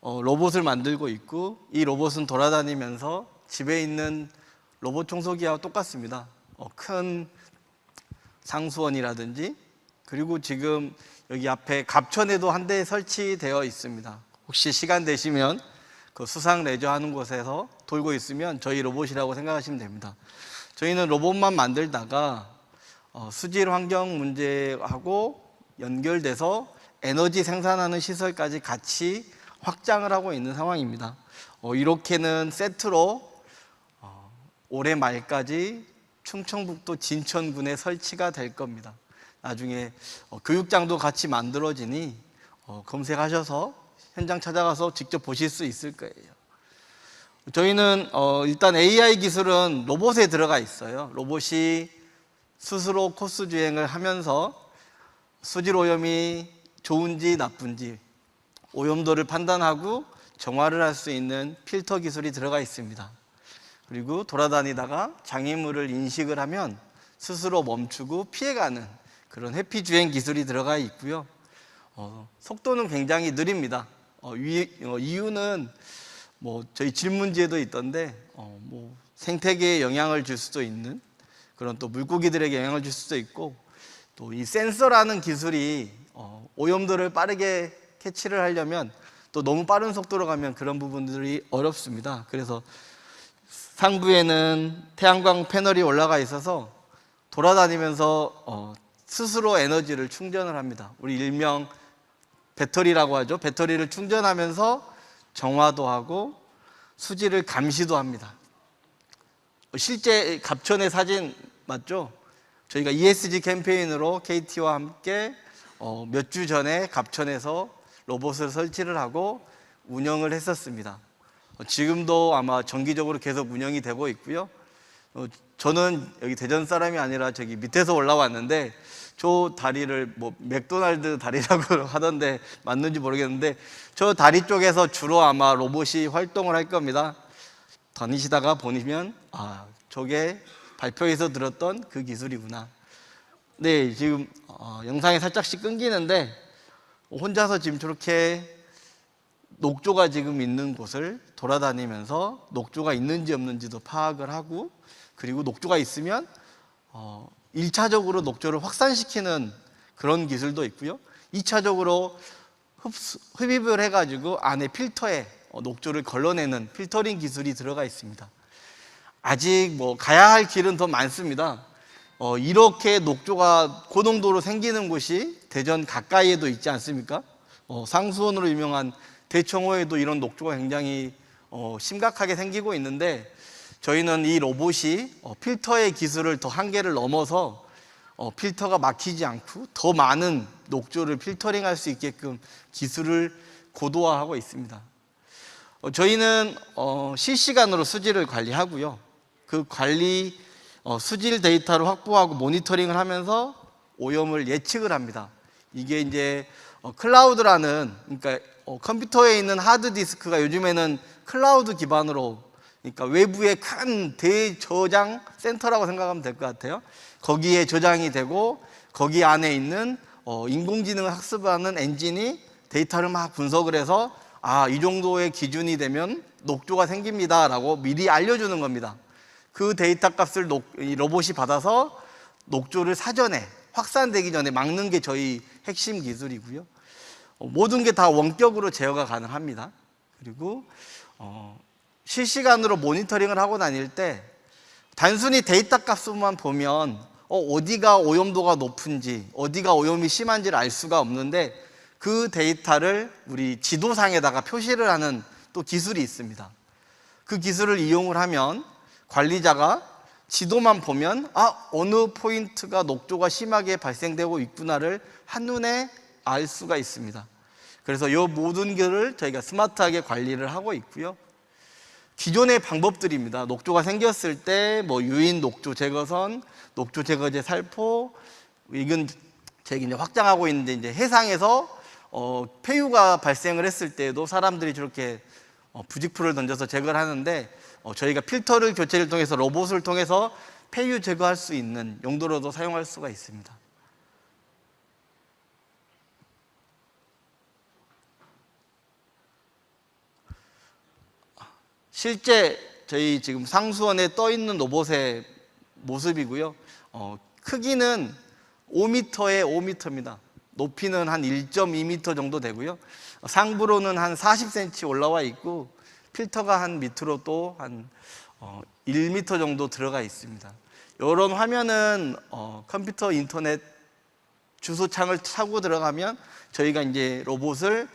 로봇을 만들고 있고 이 로봇은 돌아다니면서 집에 있는 로봇 청소기와 똑같습니다. 큰 상수원이라든지 그리고 지금 여기 앞에 갑천에도 한 대 설치되어 있습니다. 혹시 시간 되시면 그 수상 레저 하는 곳에서 돌고 있으면 저희 로봇이라고 생각하시면 됩니다. 저희는 로봇만 만들다가 수질 환경 문제하고 연결돼서 에너지 생산하는 시설까지 같이 확장을 하고 있는 상황입니다. 이렇게는 세트로 올해 말까지 충청북도 진천군에 설치가 될 겁니다. 나중에 교육장도 같이 만들어지니 검색하셔서 현장 찾아가서 직접 보실 수 있을 거예요. 저희는 일단 AI 기술은 로봇에 들어가 있어요. 로봇이 스스로 코스 주행을 하면서 수질 오염이 좋은지 나쁜지 오염도를 판단하고 정화를 할 수 있는 필터 기술이 들어가 있습니다. 그리고 돌아다니다가 장애물을 인식을 하면 스스로 멈추고 피해가는 그런 회피 주행 기술이 들어가 있고요. 속도는 굉장히 느립니다. 이유는 저희 질문지에도 있던데 생태계에 영향을 줄 수도 있는 그런 또 물고기들에게 영향을 줄 수도 있고 또 이 센서라는 기술이 오염도를 빠르게 캐치를 하려면 또 너무 빠른 속도로 가면 그런 부분들이 어렵습니다. 그래서 상부에는 태양광 패널이 올라가 있어서 돌아다니면서 스스로 에너지를 충전을 합니다. 우리 일명 배터리라고 하죠. 배터리를 충전하면서 정화도 하고 수질을 감시도 합니다. 실제 갑천의 사진 맞죠? 저희가 ESG 캠페인으로 KT와 함께 몇 주 전에 갑천에서 로봇을 설치를 하고 운영을 했었습니다. 지금도 아마 정기적으로 계속 운영이 되고 있고요. 저는 여기 대전 사람이 아니라 저기 밑에서 올라왔는데 저 다리를 맥도날드 다리라고 하던데 맞는지 모르겠는데 저 다리 쪽에서 주로 아마 로봇이 활동을 할 겁니다. 다니시다가 보시면 저게 발표에서 들었던 그 기술이구나. 네, 지금 영상이 살짝씩 끊기는데 혼자서 지금 저렇게 녹조가 지금 있는 곳을 돌아다니면서 녹조가 있는지 없는지도 파악을 하고 그리고 녹조가 있으면 1차적으로 녹조를 확산시키는 그런 기술도 있고요. 2차적으로 흡입을 해가지고 안에 필터에 녹조를 걸러내는 필터링 기술이 들어가 있습니다. 아직 가야 할 길은 더 많습니다. 이렇게 녹조가 고농도로 생기는 곳이 대전 가까이에도 있지 않습니까? 상수원으로 유명한 대청호에도 이런 녹조가 굉장히 심각하게 생기고 있는데 저희는 이 로봇이 필터의 기술을 더 한계를 넘어서 필터가 막히지 않고 더 많은 녹조를 필터링할 수 있게끔 기술을 고도화하고 있습니다. 저희는 실시간으로 수질을 관리하고요. 그 관리 수질 데이터를 확보하고 모니터링을 하면서 오염을 예측을 합니다. 이게 이제 클라우드라는 그러니까 컴퓨터에 있는 하드디스크가 요즘에는 클라우드 기반으로 그러니까 외부의 큰 대저장 센터라고 생각하면 될 것 같아요. 거기에 저장이 되고 거기 안에 있는 인공지능을 학습하는 엔진이 데이터를 막 분석을 해서 이 정도의 기준이 되면 녹조가 생깁니다 라고 미리 알려주는 겁니다. 그 데이터 값을 이 로봇이 받아서 녹조를 사전에 확산되기 전에 막는 게 저희 핵심 기술이고요. 모든 게 다 원격으로 제어가 가능합니다. 그리고 실시간으로 모니터링을 하고 다닐 때 단순히 데이터 값만 보면 어디가 오염도가 높은지 어디가 오염이 심한지를 알 수가 없는데 그 데이터를 우리 지도상에다가 표시를 하는 또 기술이 있습니다. 그 기술을 이용을 하면 관리자가 지도만 보면 어느 포인트가 녹조가 심하게 발생되고 있구나를 한눈에 알 수가 있습니다. 그래서 이 모든 것을 저희가 스마트하게 관리를 하고 있고요. 기존의 방법들입니다. 녹조가 생겼을 때 유인 녹조 제거선, 녹조 제거제 살포, 이건 제가 이제 확장하고 있는데 이제 해상에서 폐유가 발생을 했을 때에도 사람들이 저렇게 부직포를 던져서 제거를 하는데 저희가 필터를 교체를 통해서 로봇을 통해서 폐유 제거할 수 있는 용도로도 사용할 수가 있습니다. 실제 저희 지금 상수원에 떠 있는 로봇의 모습이고요. 크기는 5m에 5m입니다. 높이는 한 1.2m 정도 되고요. 상부로는 한 40cm 올라와 있고 필터가 한 밑으로 또 한 1m 정도 들어가 있습니다. 이런 화면은 컴퓨터 인터넷 주소창을 타고 들어가면 저희가 이제 로봇을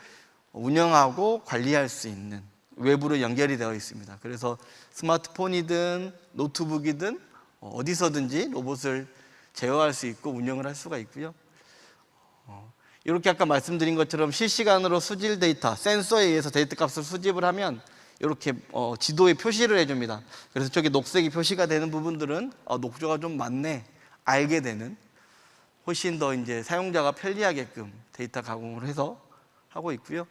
운영하고 관리할 수 있는 외부로 연결이 되어 있습니다. 그래서 스마트폰이든 노트북이든 어디서든지 로봇을 제어할 수 있고 운영을 할 수가 있고요. 이렇게 아까 말씀드린 것처럼 실시간으로 수질 데이터, 센서에 의해서 데이터 값을 수집을 하면 이렇게 지도에 표시를 해줍니다. 그래서 저기 녹색이 표시가 되는 부분들은 녹조가 좀 많네 알게 되는, 훨씬 더 이제 사용자가 편리하게끔 데이터 가공을 해서 하고 있고요.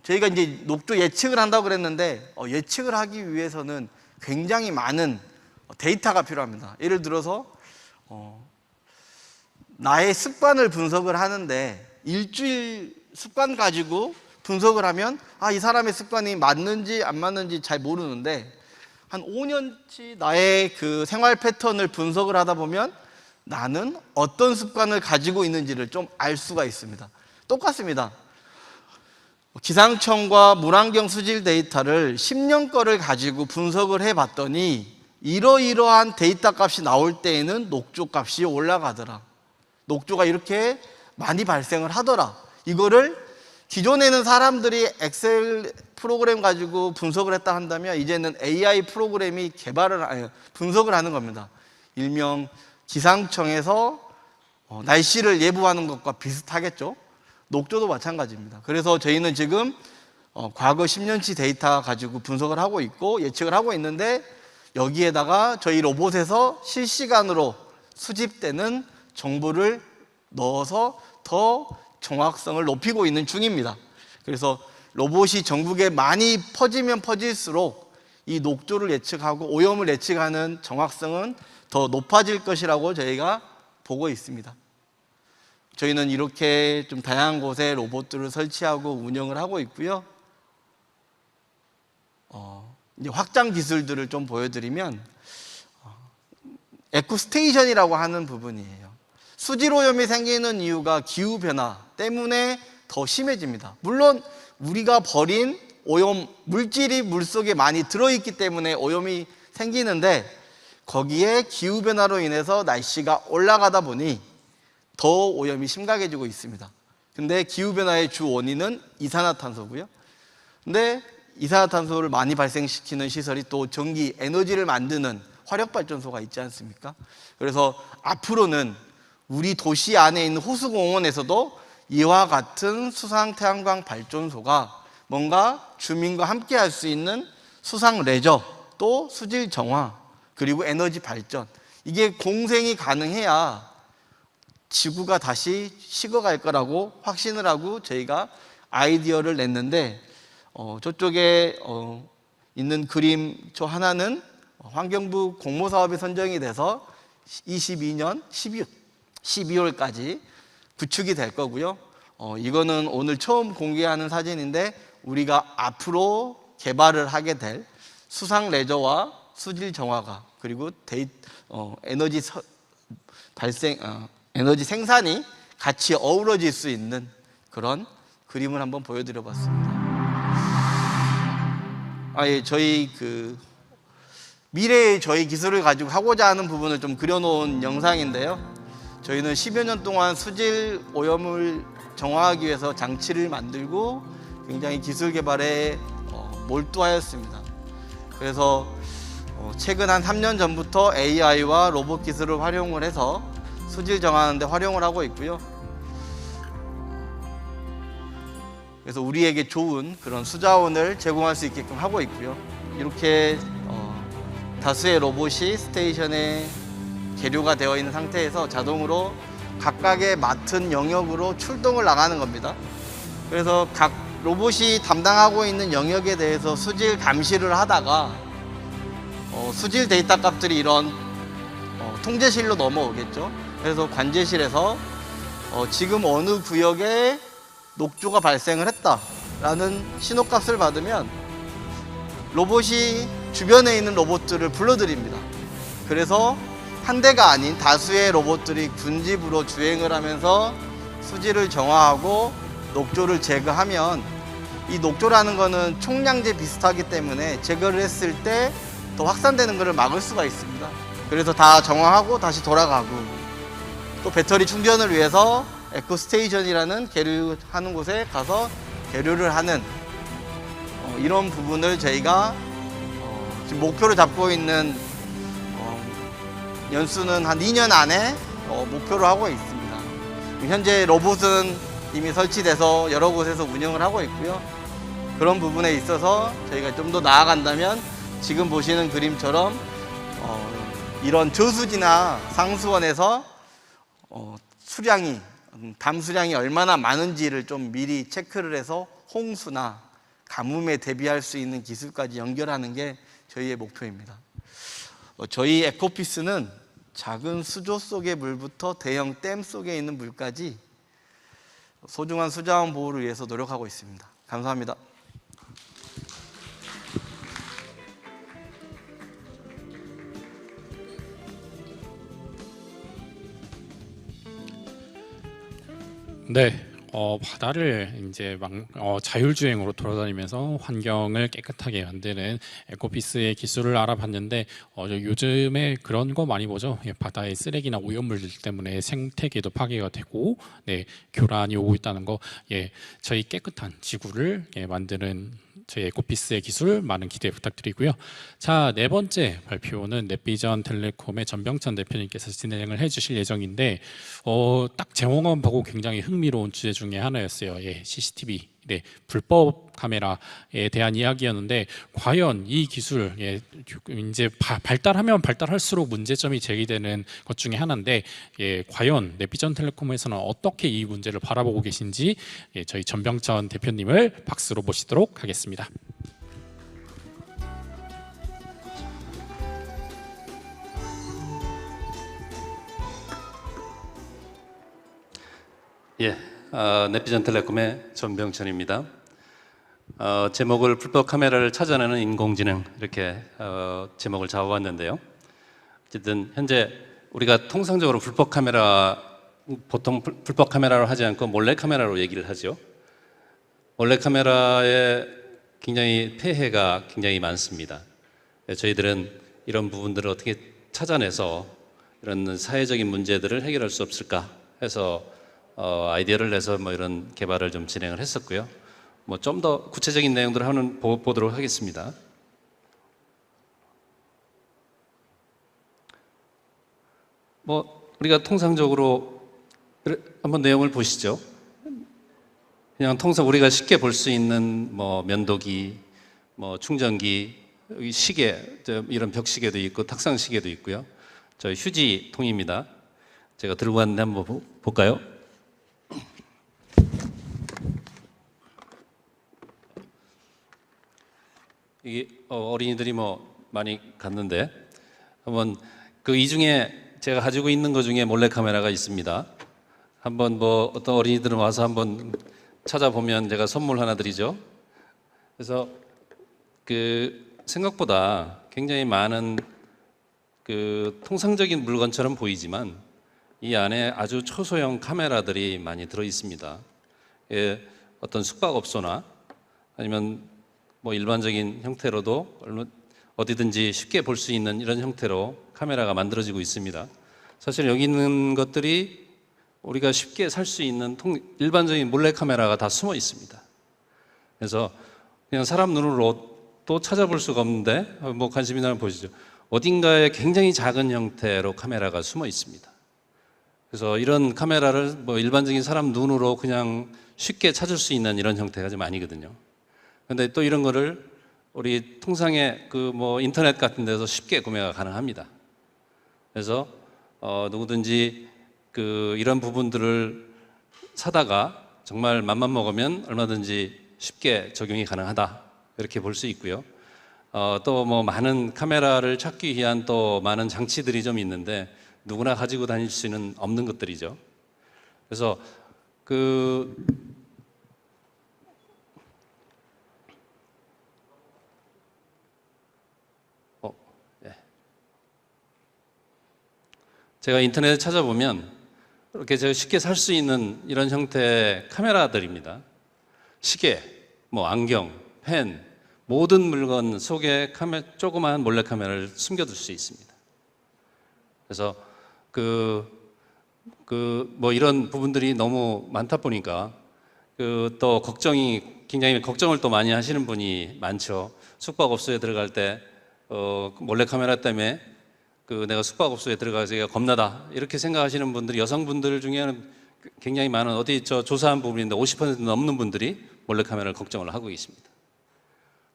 저희가 이제 녹조 예측을 한다고 그랬는데 예측을 하기 위해서는 굉장히 많은 데이터가 필요합니다. 예를 들어서 나의 습관을 분석을 하는데 일주일 습관 가지고 분석을 하면 이 사람의 습관이 맞는지 안 맞는지 잘 모르는데 한 5년치 나의 그 생활 패턴을 분석을 하다 보면 나는 어떤 습관을 가지고 있는지를 좀 알 수가 있습니다. 똑같습니다. 기상청과 물안경 수질 데이터를 10년 거를 가지고 분석을 해봤더니 이러이러한 데이터 값이 나올 때에는 녹조 값이 올라가더라. 녹조가 이렇게 많이 발생을 하더라. 이거를 기존에는 사람들이 엑셀 프로그램 가지고 분석을 했다 한다면 이제는 AI 프로그램이 분석을 하는 겁니다. 일명 기상청에서 날씨를 예보하는 것과 비슷하겠죠. 녹조도 마찬가지입니다. 그래서 저희는 지금 과거 10년치 데이터 가지고 분석을 하고 있고 예측을 하고 있는데 여기에다가 저희 로봇에서 실시간으로 수집되는 정보를 넣어서 더 정확성을 높이고 있는 중입니다. 그래서 로봇이 전국에 많이 퍼지면 퍼질수록 이 녹조를 예측하고 오염을 예측하는 정확성은 더 높아질 것이라고 저희가 보고 있습니다. 저희는 이렇게 좀 다양한 곳에 로봇들을 설치하고 운영을 하고 있고요. 이제 확장 기술들을 좀 보여드리면 에코스테이션이라고 하는 부분이에요. 수질 오염이 생기는 이유가 기후 변화 때문에 더 심해집니다. 물론 우리가 버린 오염 물질이 물속에 많이 들어있기 때문에 오염이 생기는데 거기에 기후 변화로 인해서 날씨가 올라가다 보니 더 오염이 심각해지고 있습니다. 근데 기후 변화의 주 원인은 이산화탄소고요. 근데 이산화탄소를 많이 발생시키는 시설이 또 전기 에너지를 만드는 화력발전소가 있지 않습니까? 그래서 앞으로는 우리 도시 안에 있는 호수공원에서도 이와 같은 수상 태양광 발전소가 뭔가 주민과 함께 할 수 있는 수상 레저, 또 수질 정화, 그리고 에너지 발전, 이게 공생이 가능해야 지구가 다시 식어갈 거라고 확신을 하고 저희가 아이디어를 냈는데 저쪽에 있는 그림 저 하나는 환경부 공모사업에 선정이 돼서 22년 12월까지 구축이 될 거고요. 이거는 오늘 처음 공개하는 사진인데 우리가 앞으로 개발을 하게 될 수상 레저와 수질 정화가 그리고 에너지 생산이 같이 어우러질 수 있는 그런 그림을 한번 보여드려 봤습니다. 저희 미래의 저희 기술을 가지고 하고자 하는 부분을 좀 그려놓은 영상인데요. 저희는 10여 년 동안 수질 오염을 정화하기 위해서 장치를 만들고 굉장히 기술 개발에 몰두하였습니다. 그래서 최근 한 3년 전부터 AI와 로봇 기술을 활용을 해서 수질 정하는 데 활용을 하고 있고요. 그래서 우리에게 좋은 그런 수자원을 제공할 수 있게끔 하고 있고요. 이렇게 다수의 로봇이 스테이션에 계류가 되어 있는 상태에서 자동으로 각각의 맡은 영역으로 출동을 나가는 겁니다. 그래서 각 로봇이 담당하고 있는 영역에 대해서 수질 감시를 하다가 수질 데이터 값들이 이런 통제실로 넘어오겠죠. 그래서 관제실에서 지금 어느 구역에 녹조가 발생을 했다라는 신호값을 받으면 로봇이 주변에 있는 로봇들을 불러들입니다. 그래서 한 대가 아닌 다수의 로봇들이 군집으로 주행을 하면서 수질을 정화하고 녹조를 제거하면 이 녹조라는 거는 총량제 비슷하기 때문에 제거를 했을 때 더 확산되는 것을 막을 수가 있습니다. 그래서 다 정화하고 다시 돌아가고, 또 배터리 충전을 위해서 에코스테이션이라는 계류하는 곳에 가서 계류를 하는 이런 부분을 저희가 지금 목표로 잡고 있는 연수는 한 2년 안에 목표로 하고 있습니다. 현재 로봇은 이미 설치돼서 여러 곳에서 운영을 하고 있고요. 그런 부분에 있어서 저희가 좀 더 나아간다면 지금 보시는 그림처럼 이런 저수지나 상수원에서 수량이, 담수량이 얼마나 많은지를 좀 미리 체크를 해서 홍수나 가뭄에 대비할 수 있는 기술까지 연결하는 게 저희의 목표입니다. 저희 에코피스는 작은 수조 속의 물부터 대형 댐 속에 있는 물까지 소중한 수자원 보호를 위해서 노력하고 있습니다. 감사합니다. 네, 바다를 이제 자율주행으로 돌아다니면서 환경을 깨끗하게 만드는 에코피스의 기술을 알아봤는데 요즘에 그런 거 많이 보죠. 바다의 쓰레기나 오염물들 때문에 생태계도 파괴가 되고, 네, 교란이 오고 있다는 거. 저희 깨끗한 지구를 만드는 저희 에코피스의 기술 많은 기대 부탁드리고요. 자, 네 번째 발표는 넷비전 텔레콤의 전병천 대표님께서 진행을 해주실 예정인데 딱 제목만 보고 굉장히 흥미로운 주제 중에 하나였어요. CCTV, 네, 불법 카메라에 대한 이야기였는데 과연 이 기술 이제 발달하면 발달할수록 문제점이 제기되는 것 중에 하나인데 과연 넷비전 텔레콤에서는 어떻게 이 문제를 바라보고 계신지 저희 전병천 대표님을 박수로 모시도록 하겠습니다. 넷비전 텔레콤의 전병천입니다. 제목을 불법 카메라를 찾아내는 인공지능, 이렇게 제목을 잡아왔는데요. 어쨌든 현재 우리가 통상적으로 보통 불법 카메라로 하지 않고 몰래 카메라로 얘기를 하죠. 몰래 카메라의 굉장히 폐해가 굉장히 많습니다. 저희들은 이런 부분들을 어떻게 찾아내서 이런 사회적인 문제들을 해결할 수 없을까 해서 아이디어를 내서 이런 개발을 좀 진행을 했었고요. 좀 더 구체적인 내용들을 보도록 하겠습니다. 우리가 통상적으로 한번 내용을 보시죠. 그냥 통상 우리가 쉽게 볼 수 있는 면도기, 충전기, 여기 시계, 이런 벽시계도 있고 탁상시계도 있고요. 저 휴지통입니다. 제가 들고 왔는데 한번 볼까요? 이게 어린이들이 많이 갔는데 한번 이 중에 제가 가지고 있는 것 중에 몰래 카메라가 있습니다. 한번 어떤 어린이들은 와서 한번 찾아보면 제가 선물 하나 드리죠. 그래서 생각보다 굉장히 많은 통상적인 물건처럼 보이지만 이 안에 아주 초소형 카메라들이 많이 들어 있습니다. 어떤 숙박업소나 아니면 일반적인 형태로도 어디든지 쉽게 볼 수 있는 이런 형태로 카메라가 만들어지고 있습니다. 사실 여기 있는 것들이 우리가 쉽게 살 수 있는 일반적인 몰래 카메라가 다 숨어 있습니다. 그래서 그냥 사람 눈으로 또 찾아볼 수가 없는데 관심 있는 사람 보시죠. 어딘가에 굉장히 작은 형태로 카메라가 숨어 있습니다. 그래서 이런 카메라를 일반적인 사람 눈으로 그냥 쉽게 찾을 수 있는 이런 형태가 좀 아니거든요. 그런데 또 이런 거를 우리 통상의 인터넷 같은 데서 쉽게 구매가 가능합니다. 그래서 누구든지 이런 부분들을 사다가 정말 맘만 먹으면 얼마든지 쉽게 적용이 가능하다, 이렇게 볼 수 있고요. 또 많은 카메라를 찾기 위한 또 많은 장치들이 좀 있는데 누구나 가지고 다닐 수는 없는 것들이죠. 그래서 제가 인터넷에 찾아보면 이렇게 제가 쉽게 살 수 있는 이런 형태의 카메라들입니다. 시계, 뭐 안경, 펜, 모든 물건 속에 조그마한 몰래카메라를 숨겨둘 수 있습니다. 그래서 뭐 이런 부분들이 너무 많다 보니까 또 굉장히 걱정을 또 많이 하시는 분이 많죠. 숙박업소에 들어갈 때 몰래카메라 때문에 내가 숙박업소에 들어가기가 겁나다 이렇게 생각하시는 분들이 여성분들 중에는 굉장히 많은 어디 조사한 부분인데 50% 넘는 분들이 몰래카메라를 걱정을 하고 계십니다.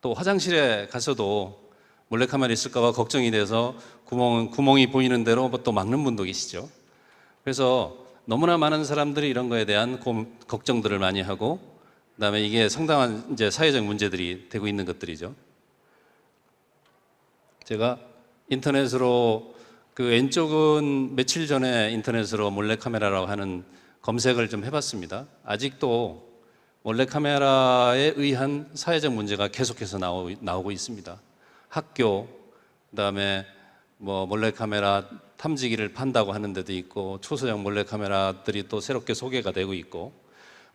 또 화장실에 가서도 몰래카메라 있을까 봐 걱정이 돼서 구멍이 보이는 대로 또 막는 분도 계시죠. 그래서 너무나 많은 사람들이 이런 거에 대한 걱정들을 많이 하고 그다음에 이게 상당한 이제 사회적 문제들이 되고 있는 것들이죠. 제가 인터넷으로 왼쪽은 며칠 전에 인터넷으로 몰래카메라라고 하는 검색을 좀 해봤습니다. 아직도 몰래카메라에 의한 사회적 문제가 계속해서 나오고 있습니다. 학교, 그다음에 뭐 몰래카메라 탐지기를 판다고 하는 데도 있고 초소형 몰래카메라들이 또 새롭게 소개가 되고 있고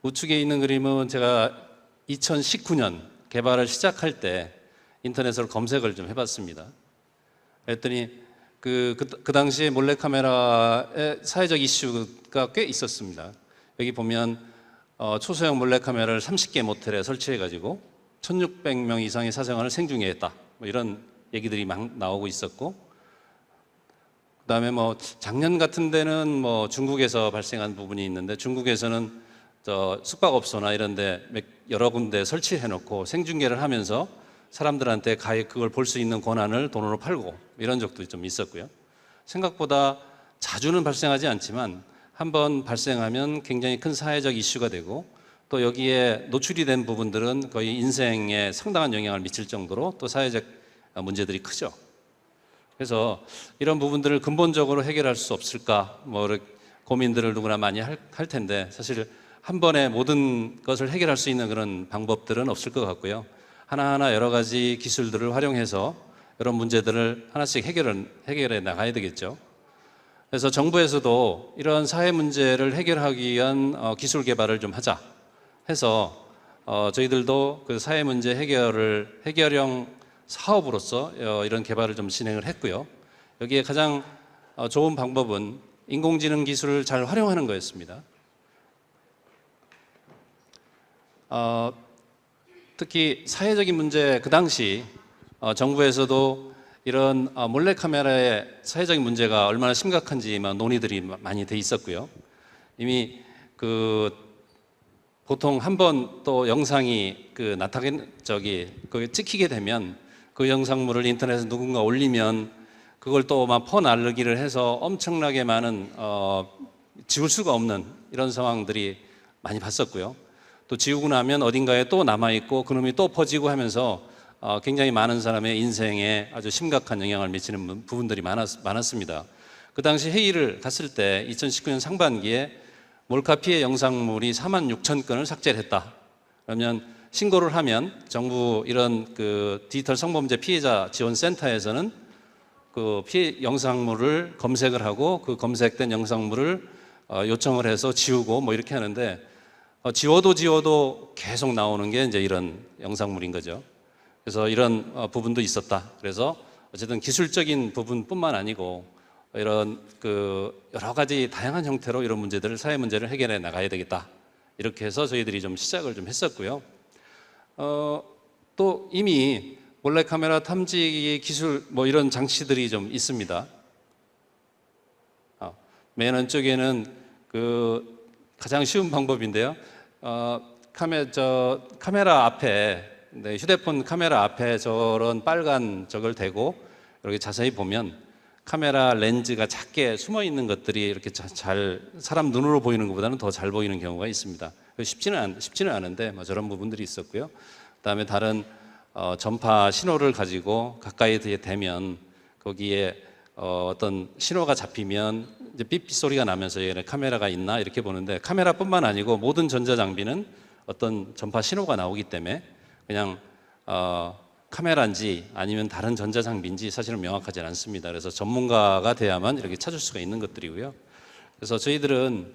우측에 있는 그림은 제가 2019년 개발을 시작할 때 인터넷으로 검색을 좀 해봤습니다. 그랬더니 그 당시에 몰래카메라의 사회적 이슈가 꽤 있었습니다. 여기 보면 초소형 몰래카메라를 30개 모텔에 설치해가지고 1,600명 이상의 사생활을 생중계 했다. 뭐 이런 얘기들이 막 나오고 있었고, 그 다음에 뭐 작년 같은 데는 뭐 중국에서 발생한 부분이 있는데 중국에서는 숙박업소나 이런 데 여러 군데 설치해놓고 생중계를 하면서 사람들한테 그걸 볼 수 있는 권한을 돈으로 팔고 이런 적도 좀 있었고요. 생각보다 자주는 발생하지 않지만 한번 발생하면 굉장히 큰 사회적 이슈가 되고 또 여기에 노출이 된 부분들은 거의 인생에 상당한 영향을 미칠 정도로 또 사회적 문제들이 크죠. 그래서 이런 부분들을 근본적으로 해결할 수 없을까 뭐 고민들을 누구나 많이 할 텐데 사실 한 번에 모든 것을 해결할 수 있는 그런 방법들은 없을 것 같고요. 하나하나 여러 가지 기술들을 활용해서 이런 문제들을 하나씩 해결해 나가야 되겠죠. 그래서 정부에서도 이런 사회 문제를 해결하기 위한 기술 개발을 좀 하자 해서 저희들도 그 사회 문제 해결형 사업으로서 이런 개발을 좀 진행을 했고요. 여기에 가장 좋은 방법은 인공지능 기술을 잘 활용하는 거였습니다. 특히 사회적인 문제 그 당시 정부에서도 이런 몰래카메라의 사회적인 문제가 얼마나 심각한지 논의들이 많이 돼 있었고요. 이미 보통 한 번 또 영상이 찍히게 되면 그 영상물을 인터넷에 누군가 올리면 그걸 또 막 퍼날르기를 해서 엄청나게 많은 지울 수가 없는 이런 상황들이 많이 봤었고요. 또 지우고 나면 어딘가에 또 남아있고 그놈이 또 퍼지고 하면서 굉장히 많은 사람의 인생에 아주 심각한 영향을 미치는 부분들이 많았습니다. 그 당시 회의를 갔을 때 2019년 상반기에 몰카 피해 영상물이 46,000건을 삭제를 했다. 그러면 신고를 하면 정부 이런 디지털 성범죄 피해자 지원센터에서는 그 피해 영상물을 검색을 하고 그 검색된 영상물을 요청을 해서 지우고 뭐 이렇게 하는데 지워도 계속 나오는 게 이제 이런 영상물인 거죠. 그래서 이런 부분도 있었다. 그래서 어쨌든 기술적인 부분뿐만 아니고 이런 여러 가지 다양한 형태로 이런 문제들을 사회 문제를 해결해 나가야 되겠다. 이렇게 해서 저희들이 좀 시작을 좀 했었고요. 또 이미 몰래카메라 탐지 기술 뭐 이런 장치들이 좀 있습니다. 맨 왼쪽에는 가장 쉬운 방법인데요. 카메라 앞에 휴대폰 카메라 앞에 저런 빨간 저걸 대고 이렇게 자세히 보면 카메라 렌즈가 작게 숨어 있는 것들이 이렇게 사람 눈으로 보이는 것보다는 더 잘 보이는 경우가 있습니다. 쉽지는 않은데 저런 부분들이 있었고요. 그다음에 다른 전파 신호를 가지고 가까이 대면 거기에 어떤 신호가 잡히면 이제 삐삐 소리가 나면서 얘네 카메라가 있나 이렇게 보는데 카메라뿐만 아니고 모든 전자장비는 어떤 전파 신호가 나오기 때문에 그냥 카메라인지 아니면 다른 전자장비인지 사실은 명확하지 않습니다. 그래서 전문가가 돼야만 이렇게 찾을 수가 있는 것들이고요. 그래서 저희들은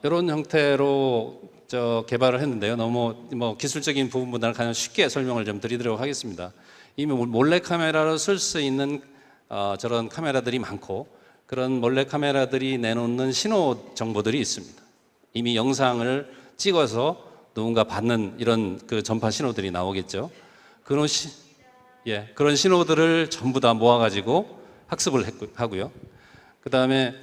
이런 형태로 개발을 했는데요. 너무 뭐 기술적인 부분보다는 가장 쉽게 설명을 좀 드리도록 하겠습니다. 이미 몰래 카메라로 쓸 수 있는 저런 카메라들이 많고, 그런 몰래 카메라들이 내놓는 신호 정보들이 있습니다. 이미 영상을 찍어서 누군가 받는 이런 그 전파 신호들이 나오겠죠. 그런 신호들을 전부 다 모아가지고 학습을 하고요. 그 다음에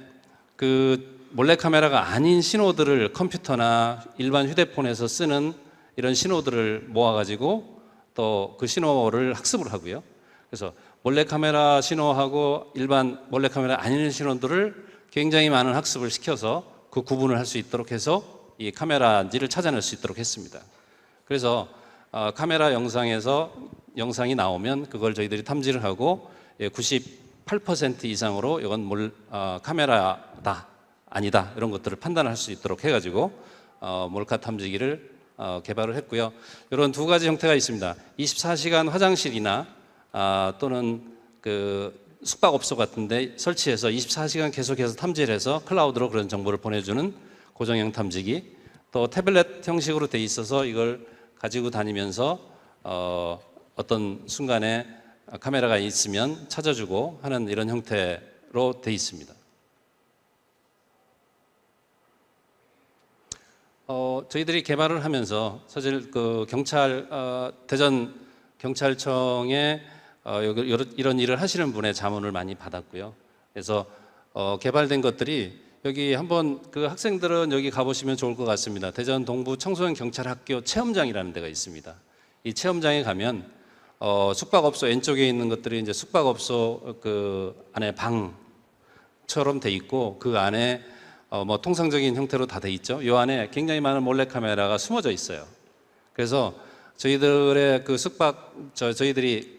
그 몰래카메라가 아닌 신호들을 컴퓨터나 일반 휴대폰에서 쓰는 이런 신호들을 모아가지고 또 그 신호를 학습을 하고요. 그래서 몰래카메라 신호하고 일반 몰래카메라 아닌 신호들을 굉장히 많은 학습을 시켜서 그 구분을 할 수 있도록 해서 이 카메라인지를 찾아낼 수 있도록 했습니다. 그래서 카메라 영상이 나오면 그걸 저희들이 탐지를 하고 98% 이상으로 이건 카메라다 아니다 이런 것들을 판단할 수 있도록 해가지고 몰카 탐지기를 개발을 했고요. 이런 두 가지 형태가 있습니다. 24시간 화장실이나 또는 그 숙박업소 같은데 설치해서 24시간 계속해서 탐지를 해서 클라우드로 그런 정보를 보내주는 고정형 탐지기, 또 태블릿 형식으로 돼 있어서 이걸 가지고 다니면서 어떤 순간에 카메라가 있으면 찾아주고 하는 이런 형태로 돼 있습니다. 저희들이 개발을 하면서 사실 그 대전 경찰청에 이런 일을 하시는 분의 자문을 많이 받았고요. 그래서 개발된 것들이 여기 한번 그 학생들은 여기 가보시면 좋을 것 같습니다. 대전 동부 청소년 경찰학교 체험장이라는 데가 있습니다. 이 체험장에 가면 숙박업소 왼쪽에 있는 것들이 이제 숙박업소 그 안에 방처럼 돼 있고 그 안에 뭐 통상적인 형태로 다 돼 있죠. 이 안에 굉장히 많은 몰래카메라가 숨어져 있어요. 그래서 저희들의 그 저희들이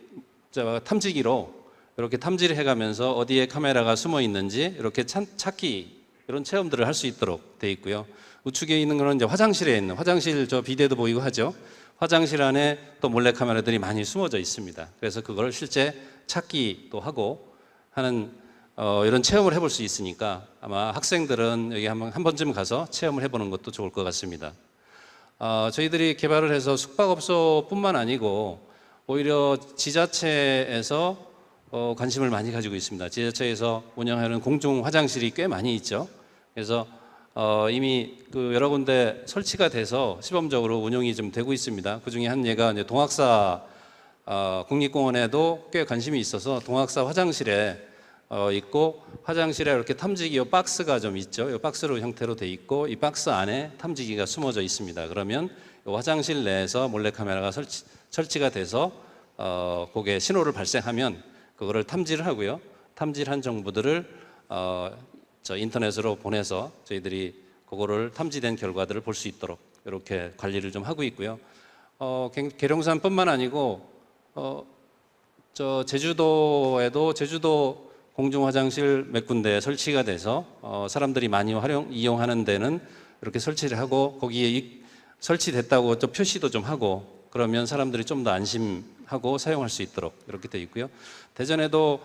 탐지기로 이렇게 탐지를 해가면서 어디에 카메라가 숨어 있는지 이렇게 찾기 이런 체험들을 할 수 있도록 돼 있고요. 우측에 있는 거는 이제 화장실에 있는 화장실 비대도 보이고 하죠. 화장실 안에 또 몰래카메라들이 많이 숨어져 있습니다. 그래서 그걸 실제 찾기도 하고 하는 이런 체험을 해볼 수 있으니까 아마 학생들은 여기 한 번쯤 가서 체험을 해보는 것도 좋을 것 같습니다. 저희들이 개발을 해서 숙박업소뿐만 아니고 오히려 지자체에서 관심을 많이 가지고 있습니다. 지자체에서 운영하는 공중 화장실이 꽤 많이 있죠. 그래서 이미 그 여러 군데 설치가 돼서 시범적으로 운영이 좀 되고 있습니다. 그 중에 한 예가 이제 동학사 국립공원에도 꽤 관심이 있어서 동학사 화장실에 있고, 화장실에 이렇게 탐지기 박스가 좀 있죠. 이 박스로 형태로 돼 있고 이 박스 안에 탐지기가 숨어져 있습니다. 그러면 이 화장실 내에서 몰래카메라가 설치가 돼서 거기에 신호를 발생하면 그거를 탐지를 하고요. 탐지를 한 정보들을 인터넷으로 보내서 저희들이 그거를 탐지된 결과들을 볼 수 있도록 이렇게 관리를 좀 하고 있고요. 계룡산뿐만 아니고 제주도에도 제주도 공중 화장실 몇 군데 설치가 돼서 사람들이 많이 이용하는 데는 이렇게 설치를 하고 거기에 설치됐다고 또 표시도 좀 하고 그러면 사람들이 좀 더 안심하고 사용할 수 있도록 이렇게 되어 있고요. 대전에도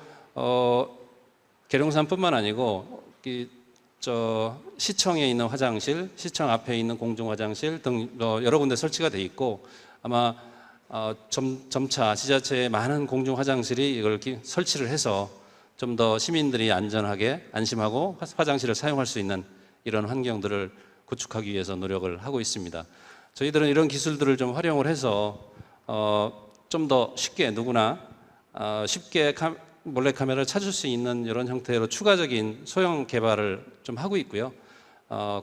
계룡산뿐만 아니고 시청에 있는 화장실, 시청 앞에 있는 공중 화장실 등 여러 군데 설치가 돼 있고 아마 점차 지자체의 많은 공중 화장실이 이걸 설치를 해서 좀 더 시민들이 안전하게 안심하고 화장실을 사용할 수 있는 이런 환경들을 구축하기 위해서 노력을 하고 있습니다. 저희들은 이런 기술들을 좀 활용을 해서 좀 더 쉽게 누구나 쉽게 몰래카메라를 찾을 수 있는 이런 형태로 추가적인 소형 개발을 좀 하고 있고요.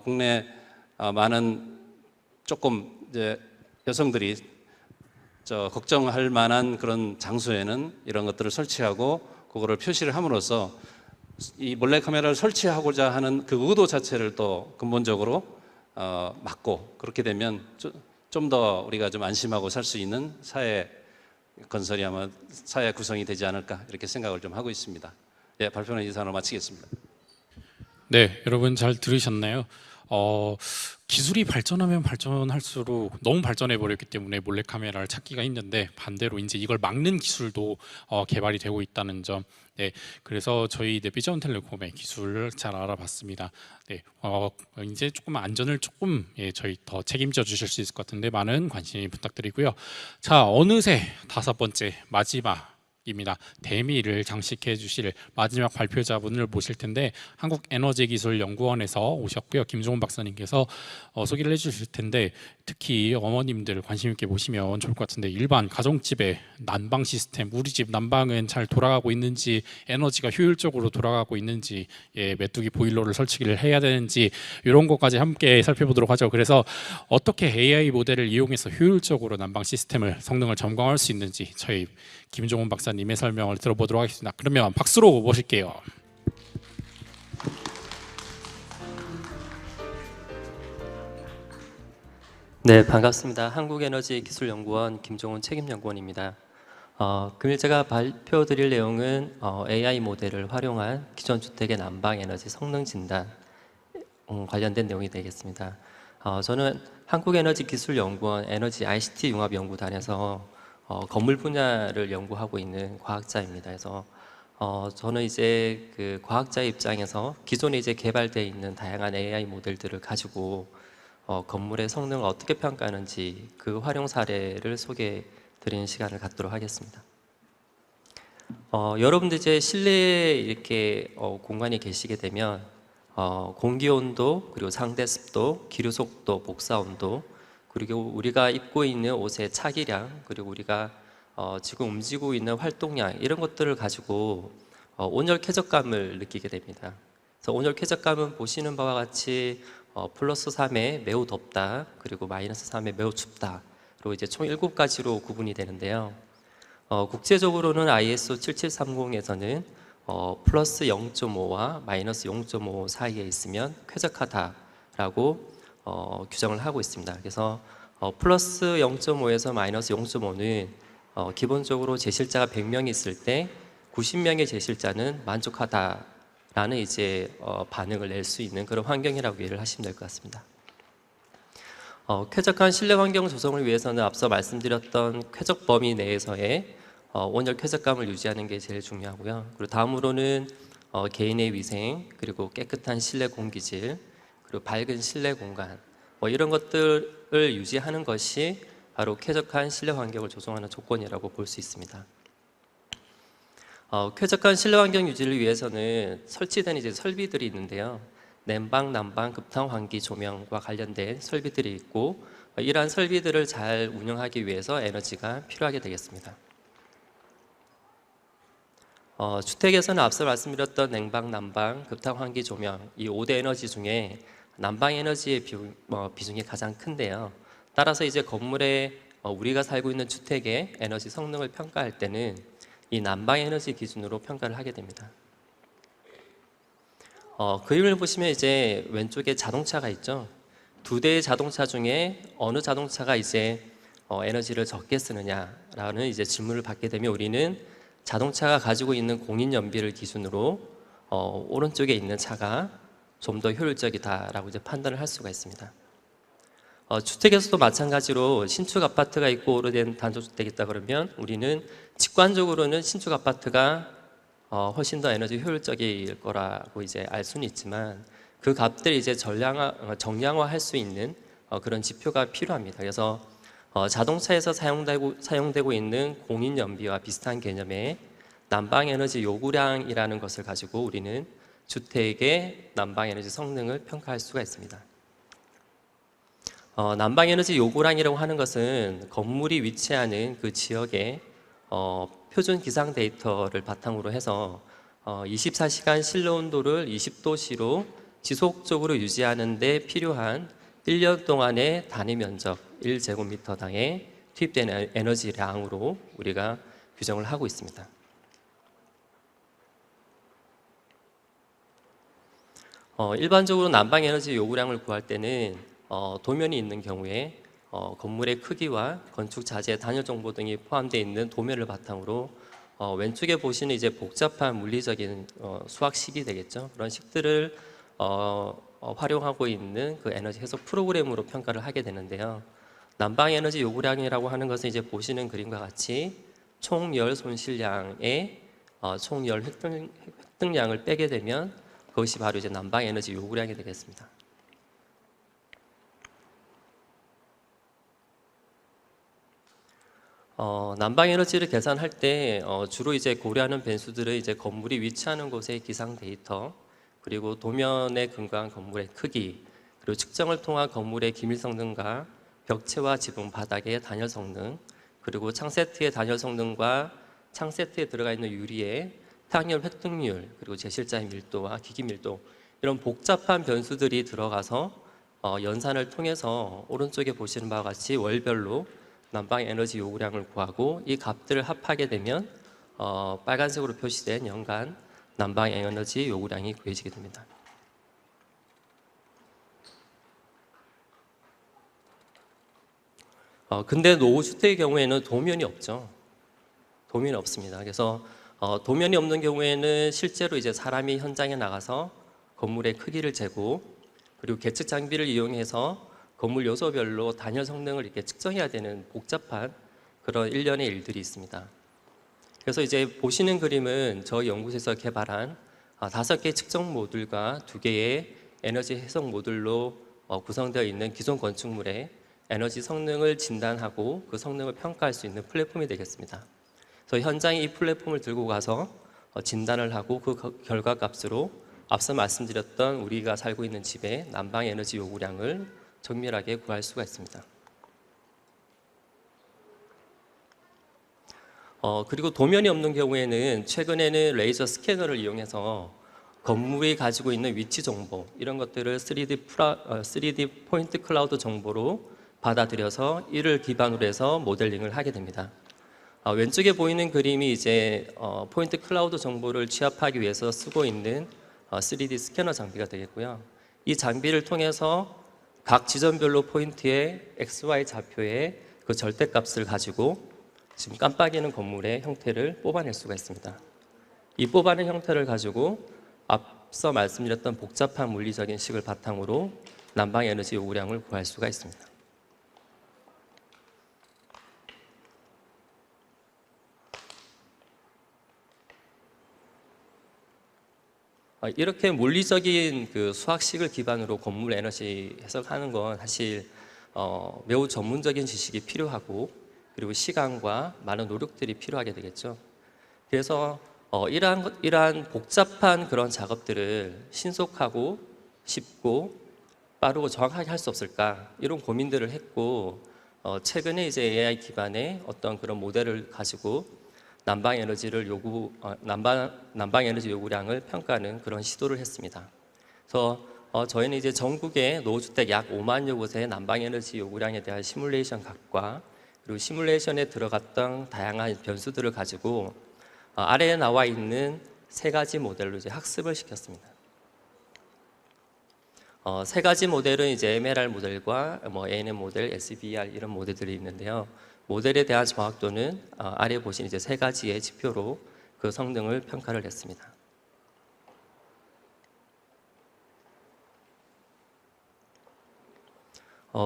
국내 많은 조금 이제 여성들이 걱정할 만한 그런 장소에는 이런 것들을 설치하고 그거를 표시를 함으로써 이 몰래카메라를 설치하고자 하는 그 의도 자체를 또 근본적으로 막고 그렇게 되면 좀 더 우리가 좀 안심하고 살 수 있는 사회 건설이 아마 사회 구성이 되지 않을까 이렇게 생각을 좀 하고 있습니다. 예, 발표는 이상으로 마치겠습니다. 네, 여러분 잘 들으셨나요? 기술이 발전하면 발전할수록 너무 발전해 버렸기 때문에 몰래카메라를 찾기가 힘든데 반대로 이제 이걸 막는 기술도 개발이 되고 있다는 점. 네, 그래서 저희 네비전텔레콤의 기술을 잘 알아봤습니다. 네, 이제 조금 안전을 조금 저희 더 책임져 주실 수 있을 것 같은데 많은 관심 부탁드리고요. 자, 어느새 5번째 마지막입니다. 대미를 장식해 주실 마지막 발표자분을 모실 텐데 한국에너지기술연구원에서 오셨고요. 김종훈 박사님께서 소개를 해주실 텐데 특히 어머님들 관심 있게 보시면 좋을 것 같은데 일반 가정집의 난방 시스템, 우리 집 난방은 잘 돌아가고 있는지, 에너지가 효율적으로 돌아가고 있는지, 메뚜기 보일러를 설치기를 해야 되는지 이런 것까지 함께 살펴보도록 하죠. 그래서 어떻게 AI 모델을 이용해서 효율적으로 난방 시스템을 성능을 점검할 수 있는지 저희 김종훈 박사님의 설명을 들어보도록 하겠습니다. 그러면 박수로 모실게요. 네, 반갑습니다. 한국에너지기술연구원 김종훈 책임연구원입니다. 금일 제가 발표드릴 내용은 AI 모델을 활용한 기존 주택의 난방 에너지 성능 진단 관련된 내용이 되겠습니다. 저는 한국에너지기술연구원 에너지 ICT 융합연구단에서 건물 분야를 연구하고 있는 과학자입니다. 그래서 저는 이제 그 과학자의 입장에서 기존에 이제 개발되어 있는 다양한 AI 모델들을 가지고 건물의 성능을 어떻게 평가하는지 그 활용 사례를 소개해 드리는 시간을 갖도록 하겠습니다. 여러분들 이제 실내에 이렇게 공간에 계시게 되면 공기 온도, 그리고 상대 습도, 기류 속도, 복사 온도, 그리고 우리가 입고 있는 옷의 차기량, 그리고 우리가 지금 움직이고 있는 활동량 이런 것들을 가지고 온열 쾌적감을 느끼게 됩니다. 그래서 온열 쾌적감은 보시는 바와 같이 플러스 3에 매우 덥다, 그리고 마이너스 3에 매우 춥다, 그리고 이제 총 7가지로 구분이 되는데요. 국제적으로는 ISO 7730에서는 플러스 0.5와 마이너스 0.5 사이에 있으면 쾌적하다라고 규정을 하고 있습니다. 그래서 플러스 0.5에서 마이너스 0.5는 기본적으로 제실자가 100명이 있을 때 90명의 제실자는 만족하다라는 이제 반응을 낼 수 있는 그런 환경이라고 이해를 하시면 될 것 같습니다. 쾌적한 실내 환경 조성을 위해서는 앞서 말씀드렸던 쾌적 범위 내에서의 온열 쾌적감을 유지하는 게 제일 중요하고요. 그리고 다음으로는 개인의 위생, 그리고 깨끗한 실내 공기질, 그리고 밝은 실내 공간, 이런 것들을 유지하는 것이 바로 쾌적한 실내 환경을 조성하는 조건이라고 볼 수 있습니다. 쾌적한 실내 환경 유지를 위해서는 설치된 이제 설비들이 있는데요. 냉방, 난방, 급탕 환기 조명과 관련된 설비들이 있고 이러한 설비들을 잘 운영하기 위해서 에너지가 필요하게 되겠습니다. 주택에서는 앞서 말씀드렸던 냉방, 난방, 급탕 환기 조명 이 5대 에너지 중에 난방 에너지의 비중이 가장 큰데요. 따라서 이제 건물에 우리가 살고 있는 주택의 에너지 성능을 평가할 때는 이 난방 에너지 기준으로 평가를 하게 됩니다. 그림을 보시면 이제 왼쪽에 자동차가 있죠. 2대의 자동차 중에 어느 자동차가 이제 에너지를 적게 쓰느냐라는 이제 질문을 받게 되면 우리는 자동차가 가지고 있는 공인 연비를 기준으로 오른쪽에 있는 차가 좀 더 효율적이다라고 이제 판단을 할 수가 있습니다. 주택에서도 마찬가지로 신축 아파트가 있고 오래된 단독주택이 있다 그러면 우리는 직관적으로는 신축 아파트가 훨씬 더 에너지 효율적일 거라고 이제 알 수는 있지만 그 값들을 이제 정량화할 수 있는 그런 지표가 필요합니다. 그래서 자동차에서 사용되고 있는 공인 연비와 비슷한 개념의 난방 에너지 요구량이라는 것을 가지고 우리는 주택의 난방 에너지 성능을 평가할 수가 있습니다. 난방 에너지 요구량이라고 하는 것은 건물이 위치하는 그 지역의 표준 기상 데이터를 바탕으로 해서 24시간 실내 온도를 20도씨로 지속적으로 유지하는 데 필요한 1년 동안의 단위 면적 1제곱미터당에 투입된 에너지량으로 우리가 규정을 하고 있습니다. 일반적으로 난방 에너지 요구량을 구할 때는 도면이 있는 경우에 건물의 크기와 건축 자재 단열 정보 등이 포함되어 있는 도면을 바탕으로 왼쪽에 보시는 이제 복잡한 물리적인 수학식이 되겠죠. 그런 식들을 활용하고 있는 그 에너지 해석 프로그램으로 평가를 하게 되는데요. 난방 에너지 요구량이라고 하는 것은 이제 보시는 그림과 같이 총 열 손실량의 총 열 획득량을 빼게 되면 그것이 바로 이제 난방 에너지 요구량이 되겠습니다. 난방 에너지를 계산할 때 주로 이제 고려하는 변수들은 이제 건물이 위치하는 곳의 기상 데이터, 그리고 도면에 근거한 건물의 크기, 그리고 측정을 통한 건물의 기밀 성능과 벽체와 지붕 바닥의 단열 성능, 그리고 창 세트의 단열 성능과 창 세트에 들어가 있는 유리의 태양열 획득률, 그리고 제실자의 밀도와 기기 밀도, 이런 복잡한 변수들이 들어가서 연산을 통해서 오른쪽에 보시는 바와 같이 월별로 난방 에너지 요구량을 구하고 이 값들을 합하게 되면 빨간색으로 표시된 연간 난방 에너지 요구량이 구해지게 됩니다. 근데 노후주택의 경우에는 도면이 없죠. 도면이 없습니다. 그래서 도면이 없는 경우에는 실제로 이제 사람이 현장에 나가서 건물의 크기를 재고, 그리고 계측 장비를 이용해서 건물 요소별로 단열 성능을 이렇게 측정해야 되는 복잡한 그런 일련의 일들이 있습니다. 그래서 이제 보시는 그림은 저희 연구소에서 개발한 5개의 측정 모듈과 2개의 에너지 해석 모듈로 구성되어 있는 기존 건축물의 에너지 성능을 진단하고 그 성능을 평가할 수 있는 플랫폼이 되겠습니다. 그래서 현장에 이 플랫폼을 들고 가서 진단을 하고 그 결과값으로 앞서 말씀드렸던 우리가 살고 있는 집의 난방 에너지 요구량을 정밀하게 구할 수가 있습니다. 그리고 도면이 없는 경우에는 최근에는 레이저 스캐너를 이용해서 건물이 가지고 있는 위치 정보, 이런 것들을 3D 포인트 클라우드 정보로 받아들여서 이를 기반으로 해서 모델링을 하게 됩니다. 왼쪽에 보이는 그림이 이제 포인트 클라우드 정보를 취합하기 위해서 쓰고 있는 3D 스캐너 장비가 되겠고요. 이 장비를 통해서 각 지점별로 포인트의 XY 좌표의 그 절대값을 가지고 지금 깜빡이는 건물의 형태를 뽑아낼 수가 있습니다. 이 뽑아낸 형태를 가지고 앞서 말씀드렸던 복잡한 물리적인 식을 바탕으로 난방 에너지 요구량을 구할 수가 있습니다. 이렇게 물리적인 그 수학식을 기반으로 건물 에너지 해석하는 건 사실 매우 전문적인 지식이 필요하고, 그리고 시간과 많은 노력들이 필요하게 되겠죠. 그래서 이러한 복잡한 그런 작업들을 신속하고 쉽고 빠르고 정확하게 할 수 없을까, 이런 고민들을 했고, 최근에 이제 AI 기반의 어떤 그런 모델을 가지고 난방 에너지 요구량을 평가하는 그런 시도를 했습니다. 그래서 저희는 이제 전국의 노후주택 약 5만여 곳의 난방 에너지 요구량에 대한 시뮬레이션 값과, 그리고 시뮬레이션에 들어갔던 다양한 변수들을 가지고 아래에 나와 있는 3가지 모델로 이제 학습을 시켰습니다. 3가지 모델은 이제 MLR 모델과 ANM 모델, SBR 이런 모델들이 있는데요. 모델에 대한 정확도는 아래 보신 이제 3가지의 지표로 그 성능을 평가를 했습니다.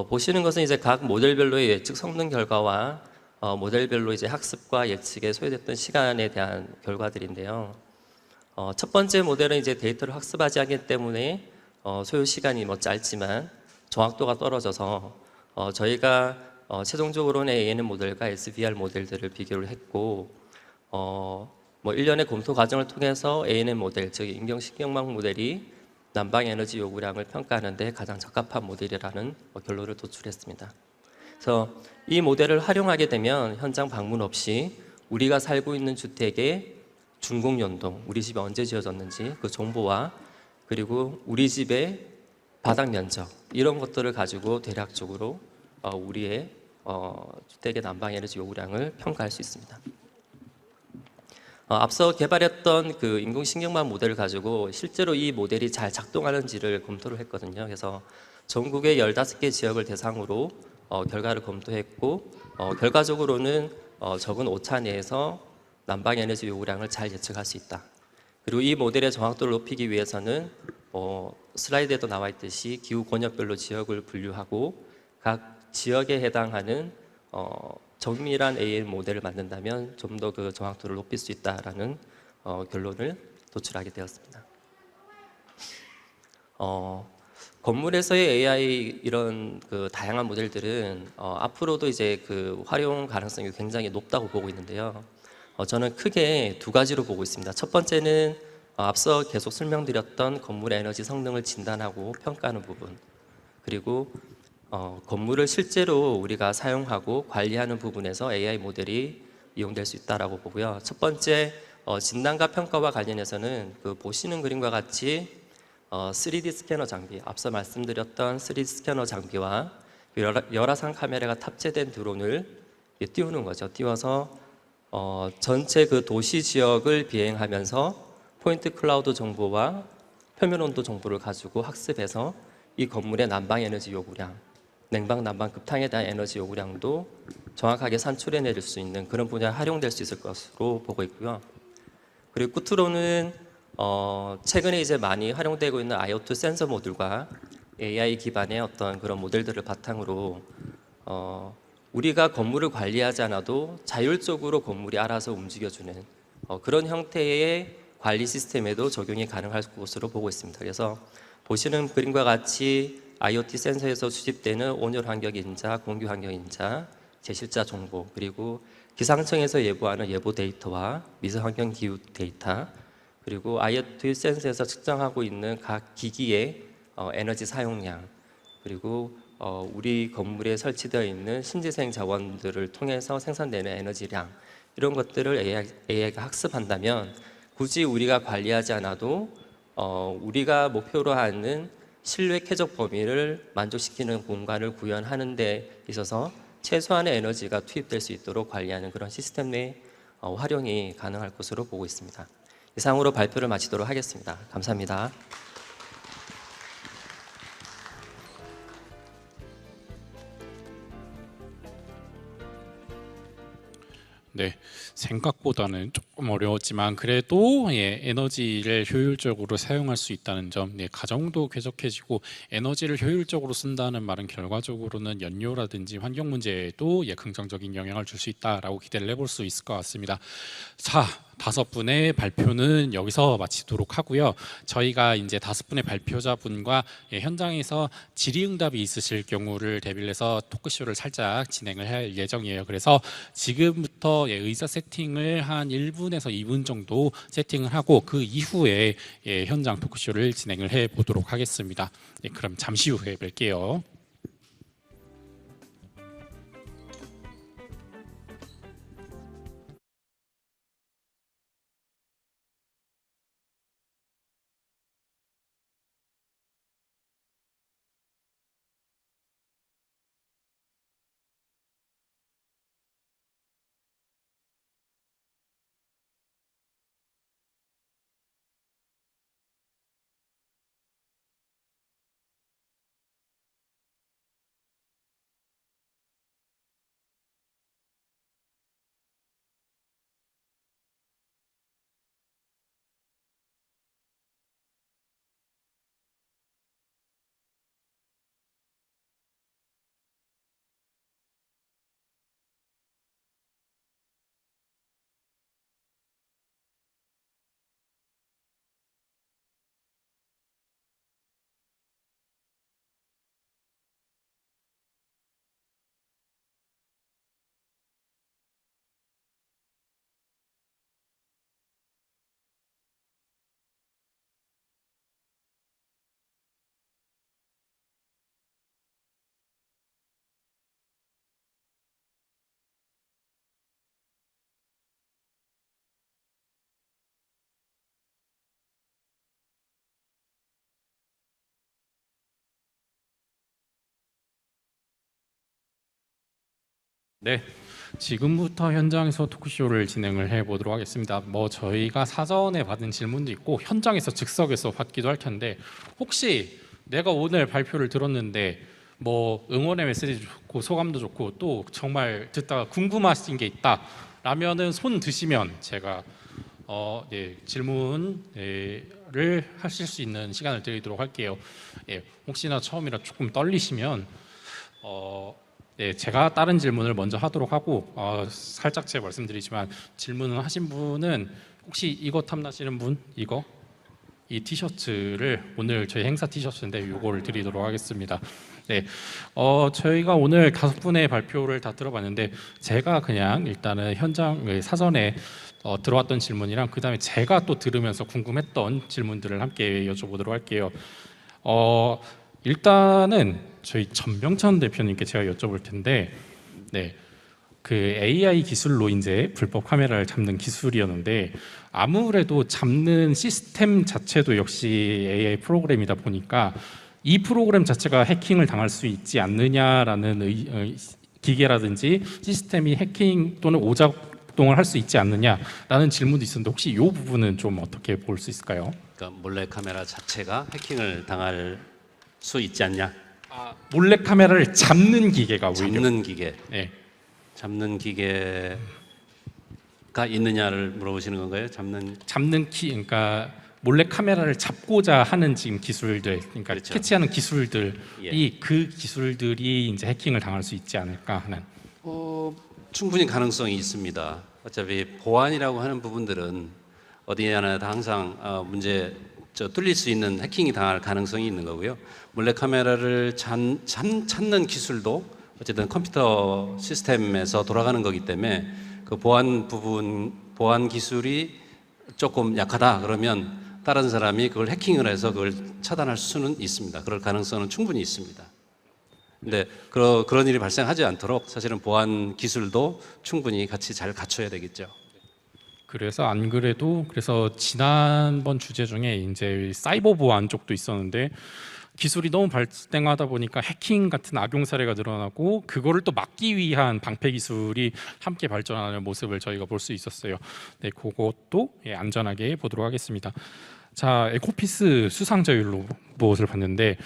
보시는 것은 이제 각 모델별로의 예측 성능 결과와 모델별로 이제 학습과 예측에 소요됐던 시간에 대한 결과들인데요. 첫 번째 모델은 이제 데이터를 학습하지 않기 때문에 소요 시간이 짧지만 정확도가 떨어져서 저희가 최종적으로는 ANM 모델과 SBR 모델들을 비교를 했고, 일련의 검토 과정을 통해서 ANM 모델, 즉 인경신경망 모델이 난방 에너지 요구량을 평가하는 데 가장 적합한 모델이라는 결론을 도출했습니다. 그래서 이 모델을 활용하게 되면 현장 방문 없이 우리가 살고 있는 주택의 준공 연동, 우리 집이 언제 지어졌는지 그 정보와, 그리고 우리 집의 바닥 면적, 이런 것들을 가지고 대략적으로 우리의 주택의 난방 에너지 요구량을 평가할 수 있습니다. 앞서 개발했던 그 인공신경망 모델을 가지고 실제로 이 모델이 잘 작동하는지를 검토를 했거든요. 그래서 전국의 15개 지역을 대상으로 결과를 검토했고, 결과적으로는 적은 오차 내에서 난방 에너지 요구량을 잘 예측할 수 있다. 그리고 이 모델의 정확도를 높이기 위해서는 슬라이드에도 나와 있듯이 기후 권역별로 지역을 분류하고 각 지역에 해당하는 정밀한 AI 모델을 만든다면 좀 더 그 정확도를 높일 수 있다라는 결론을 도출하게 되었습니다. 건물에서의 AI 이런 그 다양한 모델들은 앞으로도 이제 그 활용 가능성이 굉장히 높다고 보고 있는데요. 저는 크게 두 가지로 보고 있습니다. 첫 번째는 앞서 계속 설명드렸던 건물의 에너지 성능을 진단하고 평가하는 부분, 그리고 건물을 실제로 우리가 사용하고 관리하는 부분에서 AI 모델이 이용될 수 있다라고 보고요. 첫 번째 진단과 평가와 관련해서는 그 보시는 그림과 같이 3D 스캐너 장비, 앞서 말씀드렸던 3D 스캐너 장비와 열화상 카메라가 탑재된 드론을 띄우는 거죠. 띄워서 전체 그 도시 지역을 비행하면서 포인트 클라우드 정보와 표면 온도 정보를 가지고 학습해서 이 건물의 난방 에너지 요구량, 냉방, 난방, 급탕에 대한 에너지 요구량도 정확하게 산출해낼 수 있는 그런 분야에 활용될 수 있을 것으로 보고 있고요. 그리고 끝으로는 최근에 이제 많이 활용되고 있는 IoT 센서 모듈과 AI 기반의 어떤 그런 모델들을 바탕으로 우리가 건물을 관리하지 않아도 자율적으로 건물이 알아서 움직여주는 그런 형태의 관리 시스템에도 적용이 가능할 것으로 보고 있습니다. 그래서 보시는 그림과 같이 IoT 센서에서 수집되는 온열 환경 인자, 공기 환경 인자, 제실자 정보, 그리고 기상청에서 예보하는 예보 데이터와 미세 환경 기후 데이터, 그리고 IoT 센서에서 측정하고 있는 각 기기의 에너지 사용량, 그리고 우리 건물에 설치되어 있는 신재생 자원들을 통해서 생산되는 에너지량, 이런 것들을 AI가 학습한다면 굳이 우리가 관리하지 않아도 우리가 목표로 하는 실외 쾌적 범위를 만족시키는 공간을 구현하는 데 있어서 최소한의 에너지가 투입될 수 있도록 관리하는 그런 시스템 내 활용이 가능할 것으로 보고 있습니다. 이상으로 발표를 마치도록 하겠습니다. 감사합니다. 네, 생각보다는 조금 어려웠지만 그래도 에너지를 효율적으로 사용할 수 있다는 점, 가정도 쾌적해지고 에너지를 효율적으로 쓴다는 말은 결과적으로는 연료라든지 환경 문제에도 긍정적인 영향을 줄 수 있다라고 기대를 해볼 수 있을 것 같습니다. 자, 5분의 발표는 여기서 마치도록 하고요. 저희가 이제 5분의 발표자분과 현장에서 질의응답이 있으실 경우를 대비를 해서 토크쇼를 살짝 진행을 할 예정이에요. 그래서 지금부터 의사 세팅을 한 1분에서 2분 정도 세팅을 하고 그 이후에 현장 토크쇼를 진행을 해 보도록 하겠습니다. 그럼 잠시 후에 뵐게요. 네, 지금부터 현장에서 토크쇼를 진행을 해보도록 하겠습니다. 저희가 사전에 받은 질문도 있고 현장에서 즉석에서 받기도 할 텐데 혹시 내가 오늘 발표를 들었는데 응원의 메시지 좋고 소감도 좋고 또 정말 듣다가 궁금하신 게 있다 라면은 손 드시면 제가 질문을 하실 수 있는 시간을 드리도록 할게요. 혹시나 처음이라 조금 떨리시면 제가 다른 질문을 먼저 하도록 하고 살짝 제가 말씀드리지만 질문을 하신 분은 혹시 이거 탐나시는 분 이 티셔츠를 오늘 저희 행사 티셔츠인데 이거를 드리도록 하겠습니다. 저희가 오늘 5분의 발표를 다 들어봤는데 제가 그냥 일단은 현장 사전에 들어왔던 질문이랑 그다음에 제가 또 들으면서 궁금했던 질문들을 함께 여쭤보도록 할게요. 일단은 저희 전병천 대표님께 제가 여쭤볼 텐데, 그 AI 기술로 이제 불법 카메라를 잡는 기술이었는데 아무래도 잡는 시스템 자체도 역시 AI 프로그램이다 보니까 이 프로그램 자체가 해킹을 당할 수 있지 않느냐라는 기계라든지 시스템이 해킹 또는 오작동을 할 수 있지 않느냐라는 질문도 있었는데 혹시 이 부분은 좀 어떻게 볼 수 있을까요? 그러니까 몰래 카메라 자체가 해킹을 당할 수 있지 않냐? 몰래 카메라를 잡는 기계가 오히려 잡는 기계, 네. 잡는 기계가 있느냐를 물어보시는 건가요? 그러니까 몰래 카메라를 잡고자 하는 지금 기술들, 그러니까 그렇죠. 캐치하는 기술들이 예. 그 기술들이 이제 해킹을 당할 수 있지 않을까 하는. 충분히 가능성이 있습니다. 어차피 보안이라고 하는 부분들은 어디에나 다 항상 뚫릴 수 있는 해킹이 당할 가능성이 있는 거고요. 몰래 카메라를 찾는 기술도 어쨌든 컴퓨터 시스템에서 돌아가는 거기 때문에 그 보안 기술이 조금 약하다 그러면 다른 사람이 그걸 해킹을 해서 그걸 차단할 수는 있습니다. 그럴 가능성은 충분히 있습니다. 근데 그런 일이 발생하지 않도록 사실은 보안 기술도 충분히 같이 잘 갖춰야 되겠죠. 그래서 안 그래도 지난번 주제 중에 이제 사이버 보안 쪽도 있었는데 기술이 너무 발달하다 보니까 해킹 같은 악용 사례가 늘어나고 그거를 또 막기 위한 방패 기술이 함께 발전하는 모습을 저희가 볼 수 있었어요. 그것도 안전하게 보도록 하겠습니다. 자, 에코피스 수상자율 로봇을 봤는데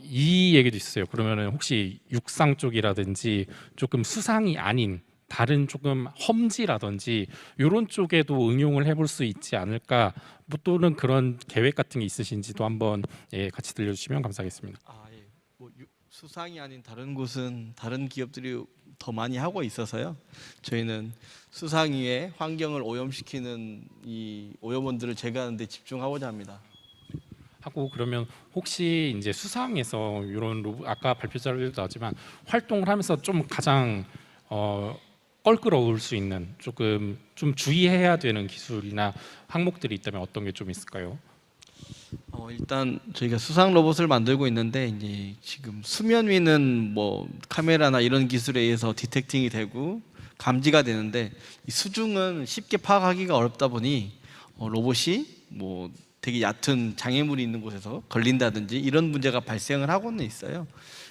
이 얘기도 있어요. 그러면은 혹시 육상 쪽이라든지 조금 수상이 아닌 다른 조금 험지라든지 이런 쪽에도 응용을 해볼 수 있지 않을까, 또는 그런 계획 같은 게 있으신지도 한번 같이 들려주시면 감사하겠습니다. 수상이 아닌 다른 곳은 다른 기업들이 더 많이 하고 있어서요. 저희는 수상 위에 환경을 오염시키는 이 오염원들을 제거하는 데 집중하고자 합니다. 하고 그러면 혹시 이제 수상에서 이런 아까 발표 자료에도 나왔지만 활동을 하면서 좀 가장 껄끄러울 수 있는 조금 좀 주의해야 되는 기술이나 항목들이 있다면 어떤 게 좀 있을까요? 일단 저희가 수상 로봇을 만들고 있는데 이제 지금 수면 위는 뭐 카메라나 이런 기술에 의해서 디텍팅이 되고 감지가 되는데 이 수중은 쉽게 파악하기가 어렵다 보니 로봇이 뭐 되게 얕은 장애물이 있는 곳에서 걸린다든지 이런 문제가 발생을 하고는 있어요.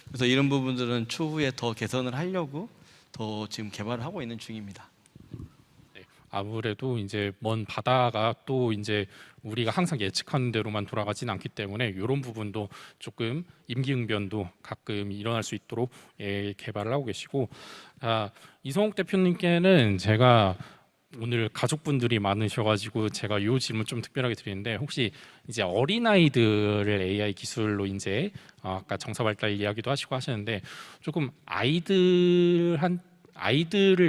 그래서 이런 부분들은 추후에 더 개선을 하려고 더 지금 개발을 하고 있는 중입니다. 아무래도 이제 먼 바다가 또 이제 우리가 항상 예측하는 대로만 돌아가진 않기 때문에 이런 부분도 조금 임기응변도 가끔 일어날 수 있도록 개발을 하고 계시고, 이성욱 대표님께는 제가 오늘 가족분들이 많으셔가지고 제가 이 질문 좀 특별하게 드리는데, 혹시 이제 어린아이들을 AI 기술로 이제 아까 정서발달 이야기도 하시고 하시는데 조금 아이들을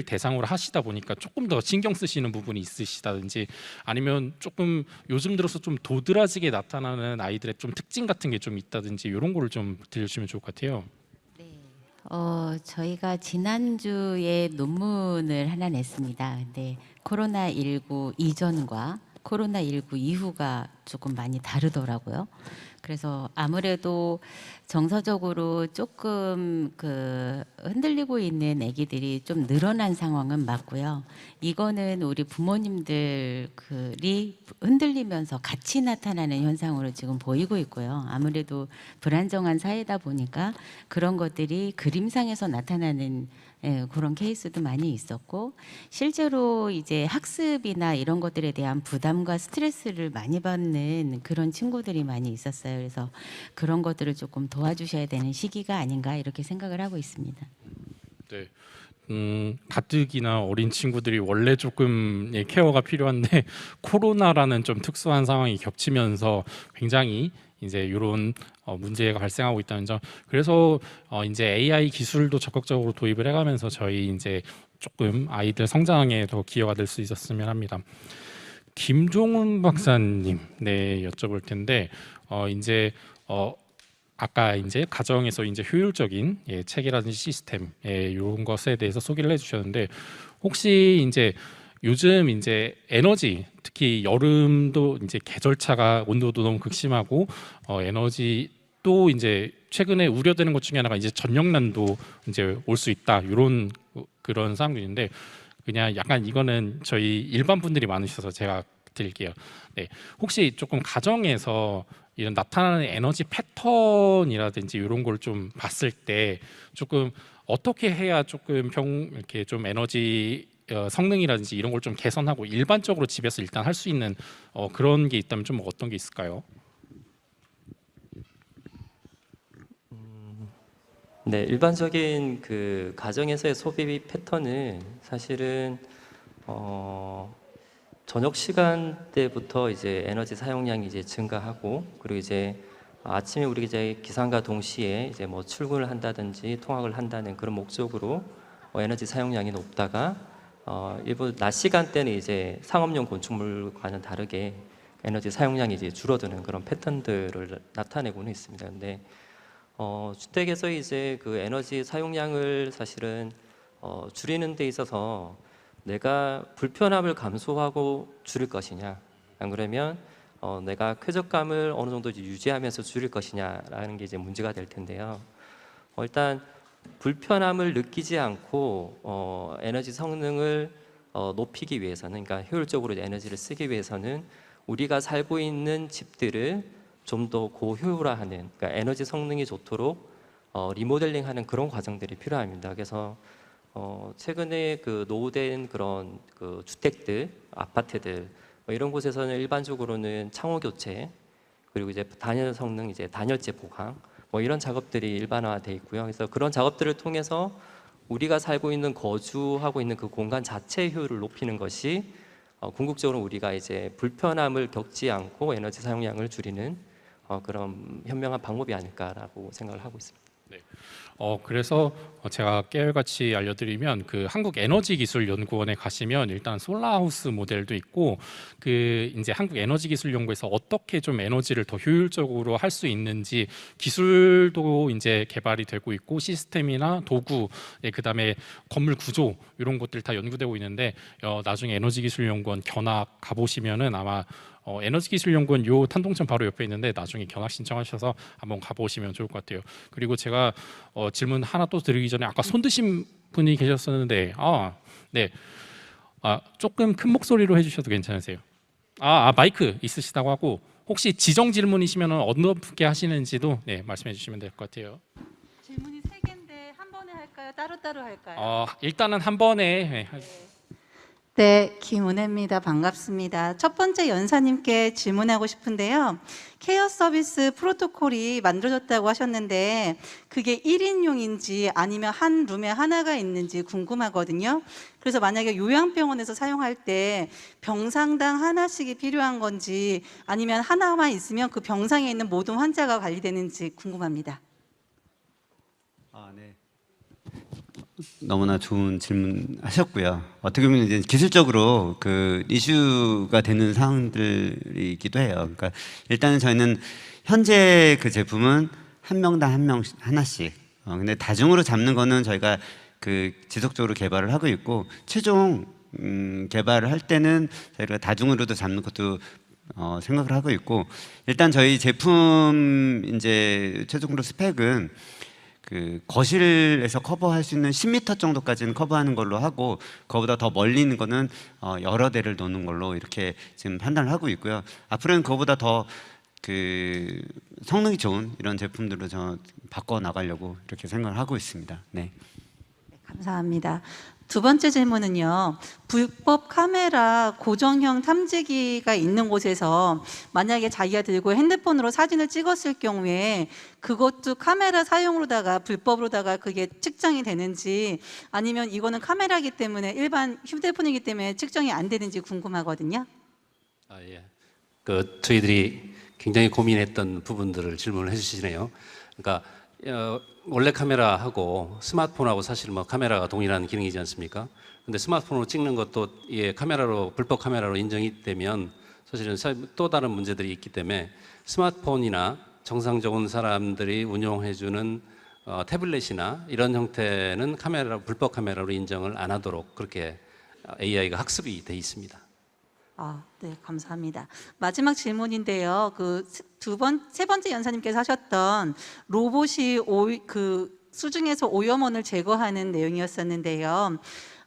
대상으로 하시다 보니까 조금 더 신경 쓰시는 부분이 있으시다든지, 아니면 조금 요즘 들어서 좀 도드라지게 나타나는 아이들의 좀 특징 같은 게 좀 있다든지 이런 거를 좀 들려주시면 좋을 것 같아요. 저희가 지난주에 논문을 하나 냈습니다. 근데 코로나19 이전과 코로나19 이후가 조금 많이 다르더라고요. 그래서 아무래도 정서적으로 조금 흔들리고 있는 아기들이 좀 늘어난 상황은 맞고요. 이거는 우리 부모님들이 흔들리면서 같이 나타나는 현상으로 지금 보이고 있고요. 아무래도 불안정한 사회다 보니까 그런 것들이 그림상에서 나타나는 그런 케이스도 많이 있었고, 실제로 이제 학습이나 이런 것들에 대한 부담과 스트레스를 많이 받는 그런 친구들이 많이 있었어요. 그래서 그런 것들을 조금 도와주셔야 되는 시기가 아닌가 이렇게 생각을 하고 있습니다. 네. 가뜩이나 어린 친구들이 원래 조금 케어가 필요한데 코로나라는 좀 특수한 상황이 겹치면서 굉장히 이제 이런 문제가 발생하고 있다는 점. 그래서 이제 AI 기술도 적극적으로 도입을 해가면서 저희 이제 조금 아이들 성장에 더 기여가 될 수 있었으면 합니다. 김종훈 박사님, 네, 여쭤볼 텐데 이제 아까 이제 가정에서 이제 효율적인 책이라든지 시스템 이런 것에 대해서 소개를 해주셨는데 혹시 이제 요즘 이제 에너지 특히 여름도 이제 계절차가 온도도 너무 극심하고 에너지 또 이제 최근에 우려되는 것 중에 하나가 이제 전력난도 이제 올 수 있다 이런 그런 상황들인데 그냥 약간 이거는 저희 일반 분들이 많으셔서 제가 드릴게요. 네, 혹시 조금 가정에서 이런 나타나는 에너지 패턴이라든지 이런 걸 좀 봤을 때 조금 어떻게 해야 조금 이렇게 좀 에너지 성능이라든지 이런 걸 좀 개선하고 일반적으로 집에서 일단 할 수 있는 그런 게 있다면 좀 어떤 게 있을까요? 네, 일반적인 그 가정에서의 소비 패턴은 사실은 저녁 시간대부터 이제 에너지 사용량이 이제 증가하고 그리고 이제 아침에 우리 이제 기상과 동시에 이제 뭐 출근을 한다든지 통학을 한다는 그런 목적으로 에너지 사용량이 높다가 일부 낮 시간대는 이제 상업용 건축물과는 다르게 에너지 사용량이 이제 줄어드는 그런 패턴들을 나타내고는 있습니다. 근데 주택에서 이제 그 에너지 사용량을 사실은 줄이는 데 있어서 내가 불편함을 감소하고 줄일 것이냐, 안 그러면 내가 쾌적감을 어느 정도 유지하면서 줄일 것이냐라는 게 이제 문제가 될 텐데요. 일단 불편함을 느끼지 않고 에너지 성능을 높이기 위해서는, 그러니까 효율적으로 에너지를 쓰기 위해서는 우리가 살고 있는 집들을 좀 더 고효율화하는, 그러니까 에너지 성능이 좋도록 리모델링하는 그런 과정들이 필요합니다. 그래서 최근에 그 노후된 그런 그 주택들, 아파트들 이런 곳에서는 일반적으로는 창호 교체 그리고 이제 단열 성능 이제 단열재 보강 뭐 이런 작업들이 일반화돼 있고요. 그래서 그런 작업들을 통해서 우리가 살고 있는 거주하고 있는 그 공간 자체의 효율을 높이는 것이 궁극적으로 우리가 이제 불편함을 겪지 않고 에너지 사용량을 줄이는 그런 현명한 방법이 아닐까라고 생각을 하고 있습니다. 네. 그래서 제가 깨알같이 알려드리면 그 한국에너지기술연구원에 가시면 일단 솔라하우스 모델도 있고 그 이제 한국에너지기술연구에서 어떻게 좀 에너지를 더 효율적으로 할 수 있는지 기술도 이제 개발이 되고 있고 시스템이나 도구, 그다음에 건물 구조 이런 것들 다 연구되고 있는데 나중에 에너지기술연구원 견학 가보시면은 아마 에너지기술연구원 요 탄동천 바로 옆에 있는데 나중에 견학 신청하셔서 한번 가보시면 좋을 것 같아요. 그리고 제가 질문 하나 또 드리기 전에 아까 손 드신 분이 계셨었는데 네, 조금 큰 목소리로 해주셔도 괜찮으세요? 마이크 있으시다고 하고 혹시 지정 질문이시면 어떻게 하시는지도 네, 말씀해 주시면 될 것 같아요. 질문이 3개인데 한 번에 할까요? 따로따로 할까요? 일단은 한 번에 네, 김은혜입니다. 반갑습니다. 첫 번째 연사님께 질문하고 싶은데요. 케어 서비스 프로토콜이 만들어졌다고 하셨는데 그게 1인용인지 아니면 한 룸에 하나가 있는지 궁금하거든요. 그래서 만약에 요양병원에서 사용할 때 병상당 하나씩이 필요한 건지 아니면 하나만 있으면 그 병상에 있는 모든 환자가 관리되는지 궁금합니다. 네. 너무나 좋은 질문 하셨고요. 어떻게 보면 이제 기술적으로 그 이슈가 되는 사항들이기도 해요. 그러니까 일단은 저희는 현재 그 제품은 한 명당 한 명 하나씩. 근데 다중으로 잡는 거는 저희가 그 지속적으로 개발을 하고 있고 최종 개발을 할 때는 저희가 다중으로도 잡는 것도 생각을 하고 있고 일단 저희 제품 이제 최종으로 스펙은 그 거실에서 커버할 수 있는 10m 정도까지는 커버하는 걸로 하고 그거보다 더 멀리 있는 거는 여러 대를 놓는 걸로 이렇게 지금 판단을 하고 있고요. 앞으로는 그거보다 더 그 성능이 좋은 이런 제품들로 바꿔 나가려고 이렇게 생각을 하고 있습니다. 네. 감사합니다. 두 번째 질문은요. 불법 카메라 고정형 탐지기가 있는 곳에서 만약에 자기가 들고 핸드폰으로 사진을 찍었을 경우에 그것도 카메라 사용으로다가 불법으로다가 그게 측정이 되는지, 아니면 이거는 카메라이기 때문에 일반 휴대폰이기 때문에 측정이 안 되는지 궁금하거든요. 예. 저희들이 굉장히 고민했던 부분들을 질문을 해주시네요. 그러니까 원래 카메라하고 스마트폰하고 사실 뭐 카메라가 동일한 기능이지 않습니까? 근데 스마트폰으로 찍는 것도 카메라로 불법 카메라로 인정이 되면 사실은 또 다른 문제들이 있기 때문에 스마트폰이나 정상적인 사람들이 운용해주는 태블릿이나 이런 형태는 불법 카메라로 인정을 안 하도록 그렇게 AI가 학습이 돼 있습니다. 네, 감사합니다. 마지막 질문인데요. 세 번째 연사님께서 하셨던 로봇이 수중에서 오염원을 제거하는 내용이었었는데요.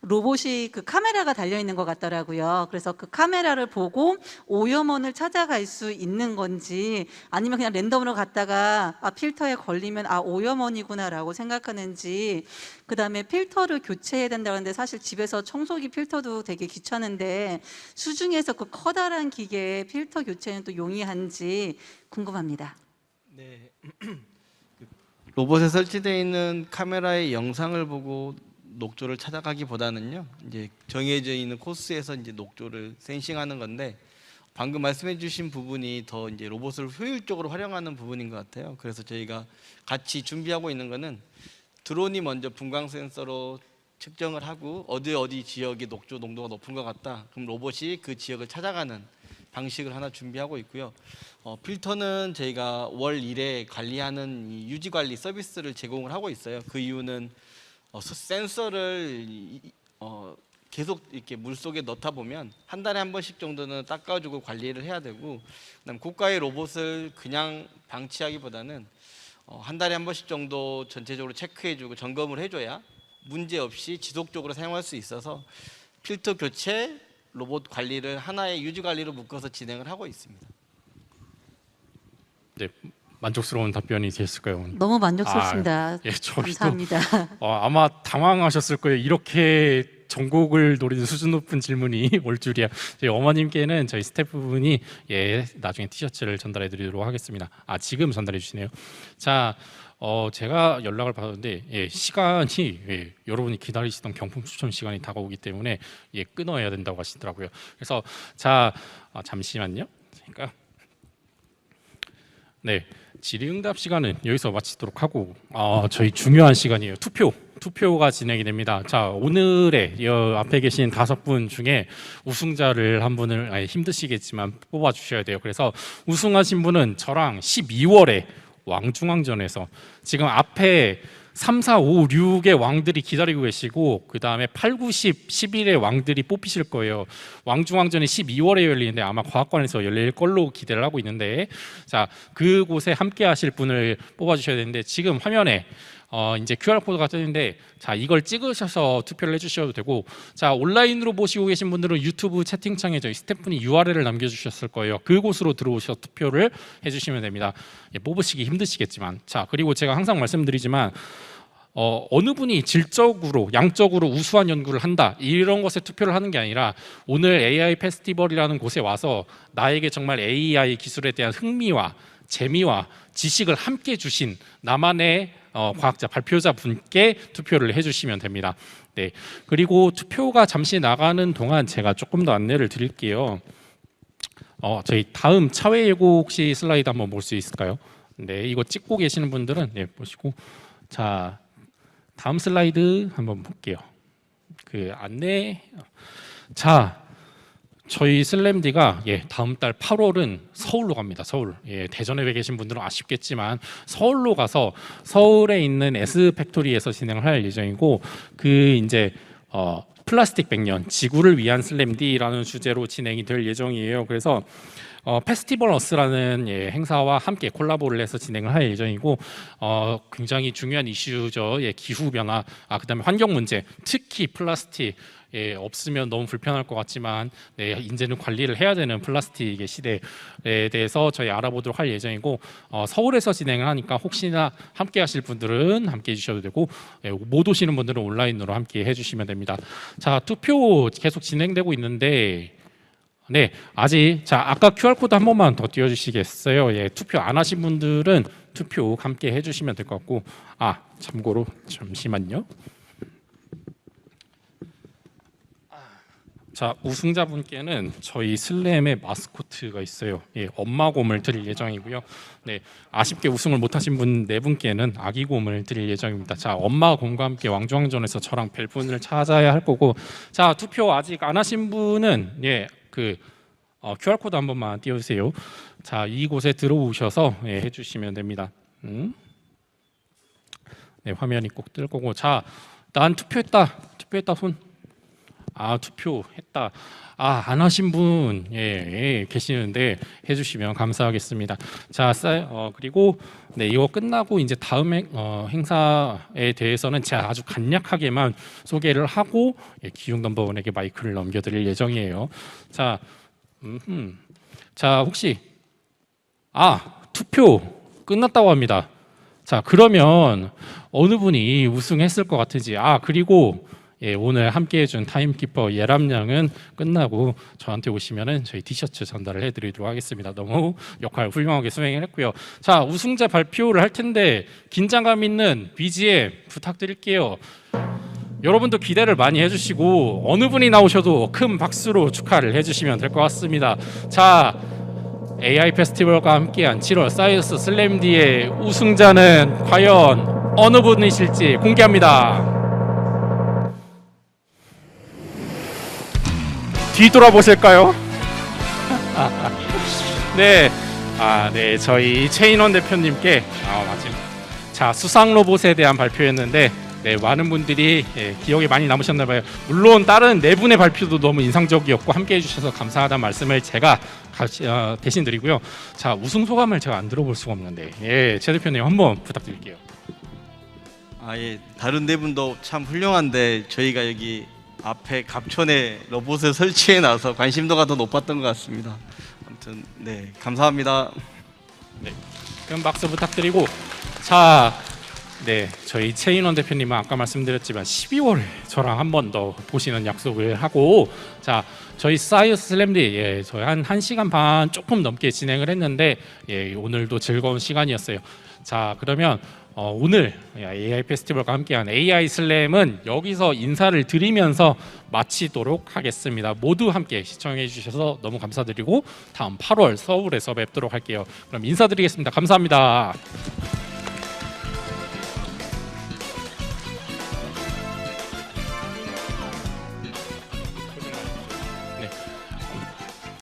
로봇이 그 카메라가 달려 있는 것 같더라고요. 그래서 그 카메라를 보고 오염원을 찾아갈 수 있는 건지, 아니면 그냥 랜덤으로 갔다가 필터에 걸리면 오염원이구나라고 생각하는지, 그다음에 필터를 교체해야 된다고 하는데 사실 집에서 청소기 필터도 되게 귀찮은데 수중에서 그 커다란 기계의 필터 교체는 또 용이한지 궁금합니다. 네. 로봇에 설치되어 있는 카메라의 영상을 보고 녹조를 찾아가기보다는요, 이제 정해져 있는 코스에서 이제 녹조를 센싱하는 건데, 방금 말씀해주신 부분이 더 이제 로봇을 효율적으로 활용하는 부분인 것 같아요. 그래서 저희가 같이 준비하고 있는 거는 드론이 먼저 분광 센서로 측정을 하고 어디 지역이 녹조 농도가 높은 것 같다. 그럼 로봇이 그 지역을 찾아가는 방식을 하나 준비하고 있고요. 필터는 저희가 월 1회 관리하는 이 유지 관리 서비스를 제공을 하고 있어요. 그 이유는 센서를 계속 이렇게 물 속에 넣다 보면 한 달에 한 번씩 정도는 닦아주고 관리를 해야 되고, 그다음 고가의 로봇을 그냥 방치하기보다는 한 달에 한 번씩 정도 전체적으로 체크해주고 점검을 해줘야 문제 없이 지속적으로 사용할 수 있어서 필터 교체, 로봇 관리를 하나의 유지 관리로 묶어서 진행을 하고 있습니다. 네, 만족스러운 답변이 되셨을까요? 너무 만족스럽습니다. 예, 저희도 감사합니다. 아마 당황하셨을 거예요. 이렇게 전곡을 노리는 수준 높은 질문이 올 줄이야. 저희 어머님께는 저희 스태프분이 나중에 티셔츠를 전달해 드리도록 하겠습니다. 지금 전달해 주시네요. 자, 제가 연락을 받았는데 시간이 여러분이 기다리시던 경품 추첨 시간이 다가오기 때문에 끊어야 된다고 하시더라고요. 그래서 잠시만요. 그러니까 네, 질의응답 시간은 여기서 마치도록 하고 저희 중요한 시간이에요. 투표가 진행이 됩니다. 자, 오늘의 앞에 계신 5분 중에 우승자를 한 분을 힘드시겠지만 뽑아 주셔야 돼요. 그래서 우승하신 분은 저랑 12월에 왕중왕전에서 지금 앞에 3, 4, 5, 6의 왕들이 기다리고 계시고 그 다음에 8, 9, 10, 11의 왕들이 뽑히실 거예요. 왕중왕전이 12월에 열리는데 아마 과학관에서 열릴 걸로 기대를 하고 있는데, 자, 그곳에 함께 하실 분을 뽑아주셔야 되는데 지금 화면에 이제 QR코드가 뜨는데, 자, 이걸 찍으셔서 투표를 해주셔도 되고, 자, 온라인으로 보시고 계신 분들은 유튜브 채팅창에 저희 스태프분이 URL을 남겨주셨을 거예요. 그곳으로 들어오셔서 투표를 해주시면 됩니다. 뽑으시기 힘드시겠지만, 자, 그리고 제가 항상 말씀드리지만 어느 분이 질적으로 양적으로 우수한 연구를 한다 이런 것에 투표를 하는 게 아니라 오늘 AI 페스티벌이라는 곳에 와서 나에게 정말 AI 기술에 대한 흥미와 재미와 지식을 함께 주신 나만의 과학자 발표자 분께 투표를 해주시면 됩니다. 네, 그리고 투표가 잠시 나가는 동안 제가 조금 더 안내를 드릴게요. 저희 다음 차회 예고 혹시 슬라이드 한번 볼 수 있을까요? 네, 이거 찍고 계시는 분들은 보시고, 자, 다음 슬라이드 한번 볼게요. 그 안내. 자, 저희 슬램디가 다음 달 8월은 서울로 갑니다. 서울. 대전에 계신 분들은 아쉽겠지만 서울로 가서 서울에 있는 S팩토리에서 진행을 할 예정이고, 이제 플라스틱 100년 지구를 위한 슬램디라는 주제로 진행이 될 예정이에요. 그래서 페스티벌어스라는 행사와 함께 콜라보를 해서 진행을 할 예정이고, 굉장히 중요한 이슈죠. 기후 변화, 그다음에 환경 문제, 특히 플라스틱 예, 없으면 너무 불편할 것 같지만 네, 이제는 관리를 해야 되는 플라스틱의 시대에 대해서 저희 알아보도록 할 예정이고 서울에서 진행을 하니까 혹시나 함께 하실 분들은 함께 해주셔도 되고 예, 못 오시는 분들은 온라인으로 함께 해주시면 됩니다. 자, 투표 계속 진행되고 있는데 네, 아직 자 아까 QR코드 한 번만 더 띄워주시겠어요? 예, 투표 안 하신 분들은 투표 함께 해주시면 될 것 같고 참고로 잠시만요. 자, 우승자분께는 저희 슬램의 마스코트가 있어요. 예, 엄마곰을 드릴 예정이고요. 네, 아쉽게 우승을 못하신 분 네 분께는 아기곰을 드릴 예정입니다. 자, 엄마곰과 함께 왕중왕전에서 저랑 벨분을 찾아야 할 거고, 자, 투표 아직 안 하신 분은 예, QR 코드 한 번만 띄워주세요. 자, 이곳에 들어오셔서 예, 해주시면 됩니다. 네, 화면이 꼭 뜰 거고, 자, 난 투표했다 손. 투표했다. 안 하신 분 계시는데 해주시면 감사하겠습니다. 자, 그리고 네, 이거 끝나고 이제 다음 행사에 대해서는 제가 아주 간략하게만 소개를 하고 기용 넘버원에게 마이크를 넘겨드릴 예정이에요. 자, 자 혹시 투표 끝났다고 합니다. 자, 그러면 어느 분이 우승했을 것 같은지 그리고 예, 오늘 함께해준 타임키퍼 예람 양은 끝나고 저한테 오시면은 저희 티셔츠 전달을 해드리도록 하겠습니다. 너무 역할 훌륭하게 수행을 했고요. 자, 우승자 발표를 할 텐데 긴장감 있는 BGM 부탁드릴게요. 여러분도 기대를 많이 해주시고 어느 분이 나오셔도 큰 박수로 축하를 해주시면 될 것 같습니다. 자, AI 페스티벌과 함께한 7월 사이언스 슬램디의 우승자는 과연 어느 분이실지 공개합니다. 뒤돌아보실까요? 네, 네, 저희 최인원 대표님께 자, 수상 로봇에 대한 발표였는데 네, 많은 분들이 기억에 많이 남으셨나 봐요. 물론 다른 네 분의 발표도 너무 인상적이었고 함께 해주셔서 감사하다는 말씀을 제가 대신 드리고요. 자, 우승 소감을 제가 안 들어볼 수가 없는데 최 대표님 한번 부탁드릴게요. 예, 다른 네 분도 참 훌륭한데 저희가 여기 앞에 갑촌에 로봇을 설치해 놔서 관심도가 더 높았던 것 같습니다. 아무튼 네, 감사합니다. 네, 큰 박수 부탁드리고 자, 네, 저희 최인원 대표님은 아까 말씀드렸지만 12월에 저랑 한 번 더 보시는 약속을 하고 자, 저희 사이언스 슬램디 저희 한 1시간 반 조금 넘게 진행을 했는데 오늘도 즐거운 시간이었어요. 자, 그러면 오늘 AI 페스티벌과 함께한 AI 슬램은 여기서 인사를 드리면서 마치도록 하겠습니다. 모두 함께 시청해 주셔서 너무 감사드리고 다음 8월 서울에서 뵙도록 할게요. 그럼 인사드리겠습니다. 감사합니다.